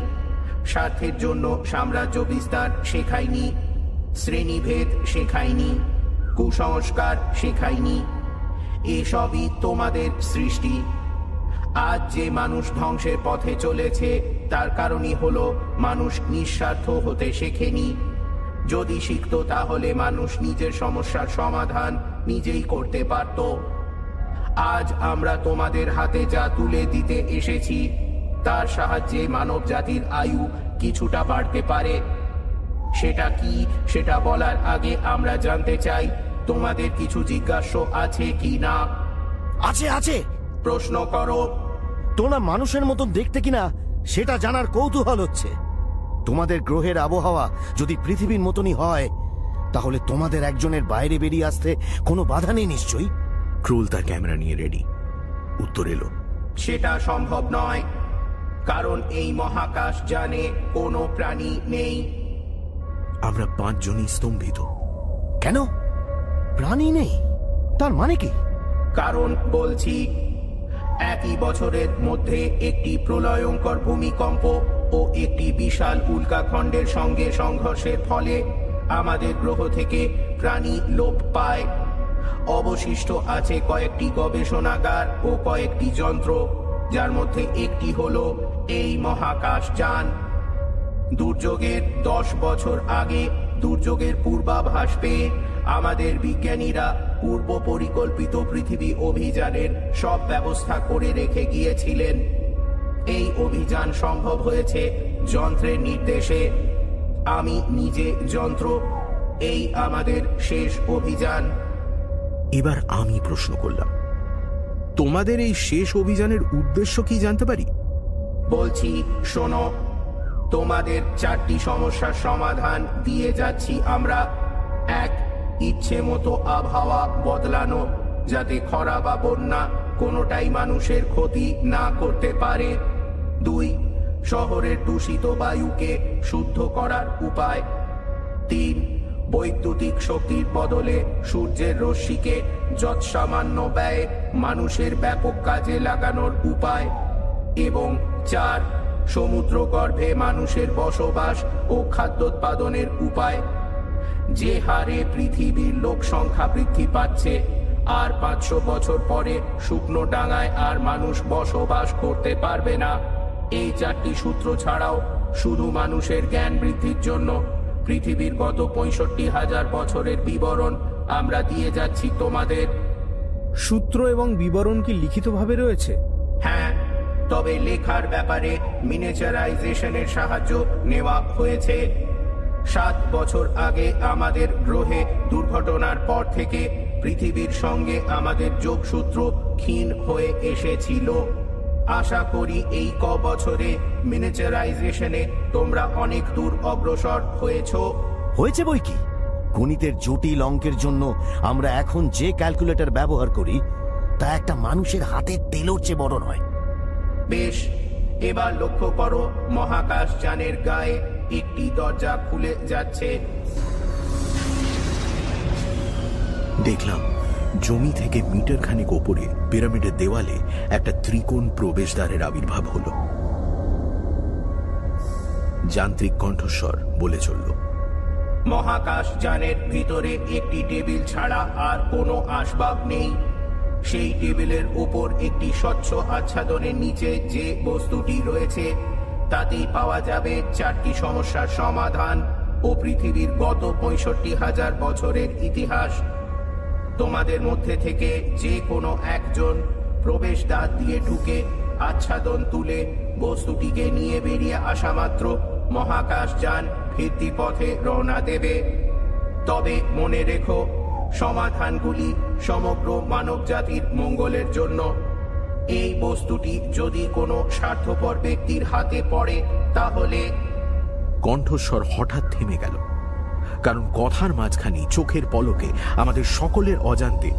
স্বার্থের জন্য সাম্রাজ্য বিস্তার শেখাইনি, শ্রেণীভেদ শেখাইনি, কুসংস্কার শেখাইনি। এসবই তোমাদের সৃষ্টি। আজ যে মানুষ ধ্বংসের পথে চলেছে তার কারণই হলো মানুষ নিঃস্বার্থ হতে শেখেনি। যদি শিখত তাহলে মানুষ নিজের সমস্যার সমাধান নিজেই করতে পারত। আজ আমরা তোমাদের হাতে যা তুলে দিতে এসেছি তার সাহায্যে মানব জাতির আয়ু কিছুটা বাড়তে পারে। সেটা কি সেটা বলার আগে আমরা জানতে চাই তোমাদের কিছু জিজ্ঞাস্য আছে কি না। আছে আছে, প্রশ্ন করো। তোমরা মানুষের মতন দেখতে কিনা সেটা জানার কৌতূহল হচ্ছে। তোমাদের গ্রহের আবহাওয়া যদি পৃথিবীর মতনই হয় তাহলে তোমাদের একজনের বাইরে বেরিয়ে আসতে কোনো বাধা নেই নিশ্চয়ই? ক্রোল তার ক্যামেরা নিয়ে রেডি। উত্তর এলো, সেটা সম্ভব নয়, কারণ এই মহাকাশ জানে কোনো প্রাণী নেই। আমরা 5 জনই স্তম্ভিত। কেন প্রাণী নেই? তার মানে কি? কারণ বলছি, একই বছরের মধ্যে একটি প্রলয়ঙ্কর ভূমিকম্প ও একটি বিশাল উল্কাখণ্ডের সঙ্গে সংঘর্ষের ফলে আমাদের গ্রহ থেকে প্রাণী লোপ পায়। অবশিষ্ট আছে কয়েকটি গবেষণাগার ও কয়েকটি যন্ত্র, যার মধ্যে একটি হলো এই মহাকাশ যান। দুর্যোগের 10 বছর আগে দুর্যোগের পূর্বাভাস পেয়ে আমাদের বিজ্ঞানীরা পূর্ব পরিকল্পিত পৃথিবী অভিযানের সব ব্যবস্থা করে রেখে গিয়েছিলেন। এই অভিযান সম্ভব হয়েছে যন্ত্রের নির্দেশে। আমি নিজে যন্ত্র। এই আমাদের শেষ অভিযান। এবার আমি প্রশ্ন করলাম, তোমাদের এই শেষ অভিযানের উদ্দেশ্য কি জানতে পারি? বলছি, শোনো। তোমাদের 4টি সমস্যার সমাধান দিয়ে যাচ্ছি আমরা। 1, ইচ্ছে মতো আবহাওয়া বদলানো, যাতে খরা বা বন্যা কোনোটাই মানুষের ক্ষতি না করতে পারে। 2, শহরের দূষিত বায়ুকে শুদ্ধ করার উপায়। 3, বৈদ্যুতিক শক্তির বদলে সূর্যের রশ্মিকে যৎসামান্য ব্যয়ে মানুষের ব্যাপক কাজে লাগানোর উপায়। এবং 4, সমুদ্র গর্ভে মানুষের বসবাস ও খাদ্যোৎপাদনের উপায়। যে হারে পৃথিবীর লোক সংখ্যা বৃদ্ধি পাচ্ছে, আর 500 বছর পরে শুকনো ডাঙায় আর মানুষ বসবাস করতে পারবে না। এই 4টি সূত্র ছাড়াও শুধু মানুষের জ্ঞান বৃদ্ধির জন্য পৃথিবীর গত 65,000 বছরের বিবরণ আমরা দিয়ে যাচ্ছি তোমাদের। সূত্র এবং বিবরণ কি লিখিতভাবে রয়েছে? হ্যাঁ, তবে লেখার ব্যাপারে মিনিচারাইজেশনের সাহায্য নেওয়া হয়েছে। 7 বছর আগে আমাদের গ্রহে দুর্ঘটনার পর থেকে পৃথিবীর সঙ্গে আমাদের যোগসূত্র ক্ষীণ হয়ে এসেছিল। আশা করি এই বছরে মিনিচারাইজেশনে তোমরা অনেক দূর অগ্রসর হয়েছে বই কি। গণিতের জটিল অঙ্কের জন্য আমরা এখন যে ক্যালকুলেটর ব্যবহার করি তা একটা মানুষের হাতের তেলোর চেয়ে বড় নয়। বেশ, এবার লক্ষ্য করো, মহাকাশ যানের গায়ে একটি দরজা খুলে যাচ্ছে। দেখলাম জমি থেকে মিটার খানিক ওপরে পিরামিডের দেওয়ালে একটা ত্রিকোণ প্রবেশদ্বারের আবির্ভাব হলো। যান্ত্রিক কণ্ঠস্বর বলে চলল, মহাকাশ যানের ভিতরে একটি টেবিল ছাড়া আর কোনো আসবাব নেই। সেই টেবিলের উপর একটি স্বচ্ছ আচ্ছাদনের নিচে যে বস্তুটি রয়েছে তাতেই পাওয়া যাবে 4টি সমস্যার সমাধান ও পৃথিবীর গত 65,000 বছরের ইতিহাস। তোমাদের মধ্যে থেকে যে কোনো একজন প্রবেশদ্বার দিয়ে ঢুকে আচ্ছাদন তুলে বস্তুটিকে নিয়ে বেরিয়ে আসা মাত্র মহাকাশ যান ফিরতি পথে রওনা দেবে। তবে মনে রেখো, সমাধানগুলি সমগ্র মানব জাতির মঙ্গলের জন্য। এই বস্তুটি যদি কোনো স্বার্থপর ব্যক্তির হাতে পড়ে তাহলে। কণ্ঠস্বর হঠাৎ থেমে গেল, কারণ কথার মাঝখানে চোখের পলকে আমাদের সকলের অজান্তে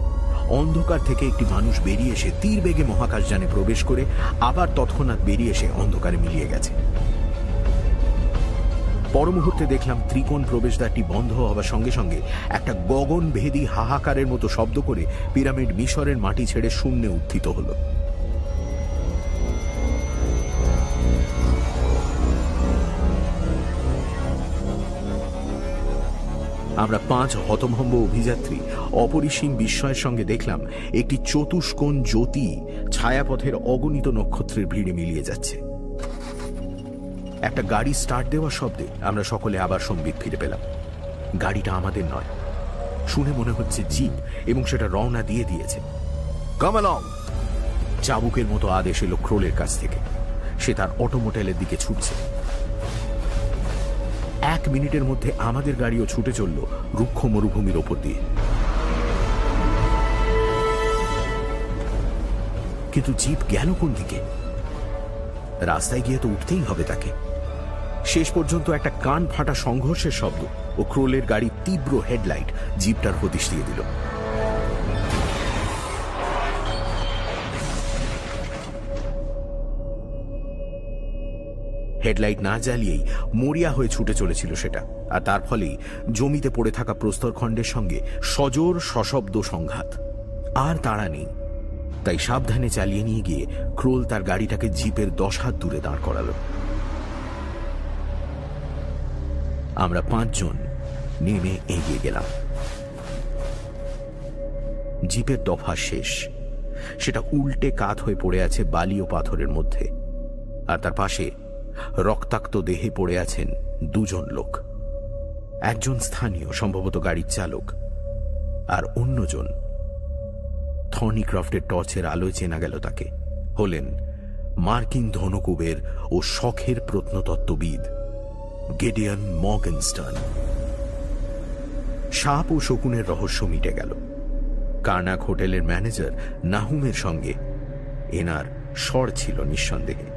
অন্ধকার থেকে একটি মানুষ বেরিয়ে এসে তীর বেগে মহাকাশযানে প্রবেশ করে আবার তৎক্ষণাৎ বেরিয়ে এসে অন্ধকারে মিলিয়ে গেছে। পর মুহূর্তে দেখলাম ত্রিকোণ প্রবেশদ্বারটি বন্ধ হওয়ার সঙ্গে সঙ্গে একটা গগনভেদী হাহাকারের মতো শব্দ করে পিরামিড মিশরের মাটি ছেড়ে শূন্যে উত্থিত হলো। আমরা 5 হতভম্ব অভিযাত্রী অপরিসীম বিস্ময়ের সঙ্গে দেখলাম একটি চতুষ্কোণ জ্যোতি ছায়াপথের অগণিত নক্ষত্রের ভিড়ে মিলিয়ে যাচ্ছে। একটা গাড়ি স্টার্ট দেওয়ার শব্দে আমরা সকলে আবার সম্বিত ফিরে পেলাম। গাড়িটা আমাদের নয়, শুনে মনে হচ্ছে জিপ, এবং সেটা রওনা দিয়ে দিয়েছে। কাম অ্যালং! চাবুকের মতো আদেশ এলো ক্রোলের কাছ থেকে। সে তার অটোমোটাইলের দিকে ছুটছে। 1 মিনিটের মধ্যে আমাদের গাড়িও ছুটে চলল রুক্ষ মরুভূমির ওপর দিয়ে। কিন্তু জিপ গেল কোন দিকে? রাস্তায় গিয়ে তো উঠতেই হবে তাকে। শেষ পর্যন্ত একটা কান ফাটা সংঘর্ষের শব্দ ও ক্রোলের গাড়ির তীব্র হেডলাইট জিপটার হদিশ দিয়ে দিল। হেডলাইট না জ্বালিয়েই মরিয়া হয়ে ছুটে চলেছিল সেটা, আর তার ফলেই জমিতে পড়ে থাকা প্রস্তরখণ্ডের সঙ্গে সজোর সশব্দ সংঘাত। আর তাড়া নেই, তাই সাবধানে চালিয়ে নিয়ে গিয়ে ক্রোল তার গাড়িটাকে জিপের 10 হাত দূরে দাঁড় করালো। আমরা 5 জন নেমে এগিয়ে গেলাম। জিপের দফা শেষ। সেটা উল্টে কাত হয়ে পড়ে আছে বালি ও পাথরের মধ্যে, আর তার পাশে রক্তাক্ত দেহে পড়ে আছেন 2 জন লোক। একজন স্থানীয়, সম্ভবত গাড়ির চালক, আর অন্যজন, থর্নিক্রফটের টর্চের আলোয় চেনা গেল তাকে, হলেন মার্কিন ধনকুবের ও শখের প্রত্নতত্ত্ববিদ গিডিয়ন মর্গেনস্টার্ন। সাপ ও শকুনের রহস্য মিটে গেল। কার্নাক হোটেলের ম্যানেজার নাহুমের সঙ্গে এনার স্বর ছিল নিঃসন্দেহে।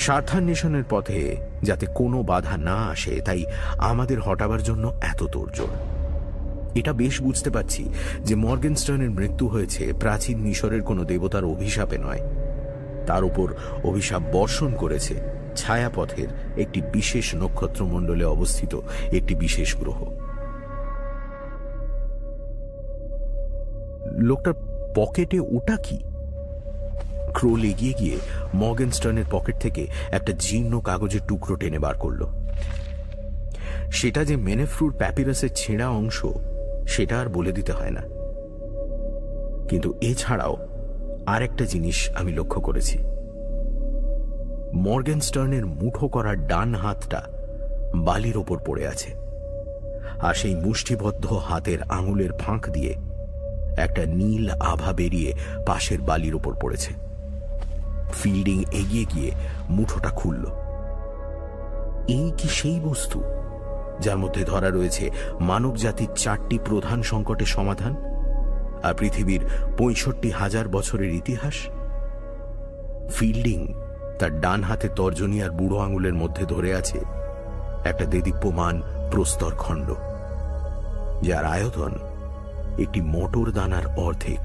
স্বার্থান্বেষণের পথে যাতে কোনো বাধা না আসে, তাই আমাদের হটাবার জন্য এত তোড়জোড়। এটা বেশ বুঝতে পারছি যে মর্গেনস্টার্নের মৃত্যু হয়েছে প্রাচীন মিশরের কোনো দেবতার অভিশাপে নয়, তার উপর অভিশাপ বর্ষণ করেছে ছায়াপথের একটি বিশেষ নক্ষত্রমণ্ডলে অবস্থিত একটি বিশেষ গ্রহ। লোকটার পকেটে ওটা কি? ক্রোল এগিয়ে গিয়ে মর্গেনস্টার্নের পকেট থেকে একটা জীর্ণ কাগজের টুকরো টেনে বার করল। সেটা যে মেনেফ্রুর প্যাপিরাসের ছেঁড়া অংশ সেটা আর বলে দিতে হয় না, কিন্তু এছাড়াও আর একটা জিনিস আমি লক্ষ্য করেছি। মর্গেনস্টার্নের মুঠো করার ডান হাতটা বালির ওপর পড়ে আছে, আর সেই মুষ্টিবদ্ধ হাতের আঙুলের ফাঁক দিয়ে একটা নীল আভা বেরিয়ে পাশের বালির ওপর পড়েছে। ফিল্ডিং এগিয়ে গিয়ে মুঠোটা খুলল। এই কি সেই বস্তু যার মধ্যে ধরা রয়েছে মানব জাতির 4টি প্রধান সংকটের সমাধান আর পৃথিবীর 65,000 বছরের ইতিহাস। ফিল্ডিং তার ডান হাতে তর্জনী আর বুড়ো আঙুলের মধ্যে ধরে আছে একটা দেদীপ্যমান প্রস্তর খণ্ড, যার আয়তন একটি মোটর দানার অর্ধেক।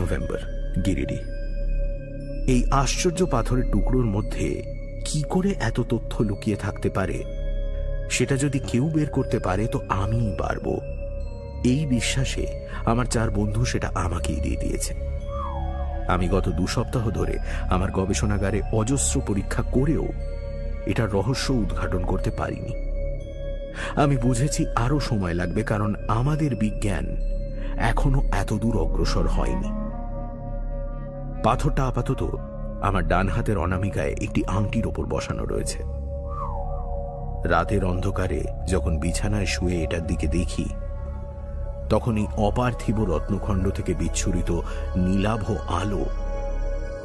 নভেম্বর, গিরিডি। এই আশ্চর্য পাথরের টুকরোর মধ্যে কি করে এত তথ্য লুকিয়ে থাকতে পারে, সেটা যদি কেউ বের করতে পারে তো আমিই পারব। এই বিশ্বাসে আমার 4 বন্ধু সেটা আমাকেই দিয়ে দিয়েছে। আমি গত 2 সপ্তাহ ধরে আমার গবেষণাগারে অজস্র পরীক্ষা করেও এটার রহস্য উদ্ঘাটন করতে পারিনি। আমি বুঝেছি আরো সময় লাগবে, কারণ আমাদের বিজ্ঞান এখনো এত দূর অগ্রসর হয়নি। পাথরটা আপাতত আমার ডান হাতের অনামিকায় একটি আংটির ওপর বসানো রয়েছে। রাতের অন্ধকারে যখন বিছানায় শুয়ে এটার দিকে দেখি, তখন এই অপার্থিব রত্নখণ্ড থেকে বিচ্ছুরিত নীলাভ আলো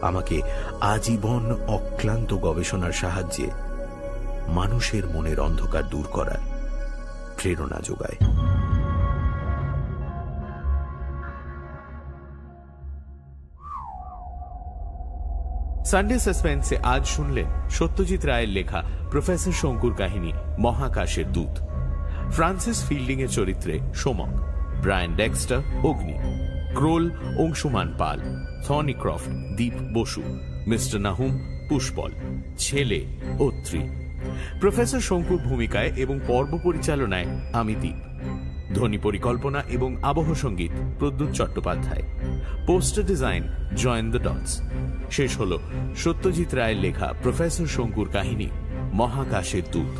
আমাকে আজীবন অক্লান্ত গবেষণার সাহায্যে মানুষের মনের অন্ধকার দূর করার প্রেরণা যোগায়। সানডে সাসপেন্সে আজ শুনলেন সত্যজিৎ রায়ের লেখা প্রফেসর শঙ্কুর কাহিনী মহাকাশের দূত। ফ্রান্সিস ফিল্ডিং এর চরিত্রে সোমক, ব্রায়ান ডেক্সটার অগ্নি, ক্রোল অংশুমান পাল, থর্নিক্রফট দীপ বসু, মিস্টার নাহুম পুষ্পল, ছেলে অত্রি। প্রফেসর শঙ্কুর ভূমিকায় এবং পর্ব পরিচালনায় আমি দীপ। ধ্বনি পরিকল্পনা এবং আবহ সঙ্গীত Pradyut Chattopadhyay. Poster design join the dots. শেষ হল সত্যজিৎ রায়ের লেখা প্রফেসর শঙ্কুর কাহিনী মহাকাশের দূত।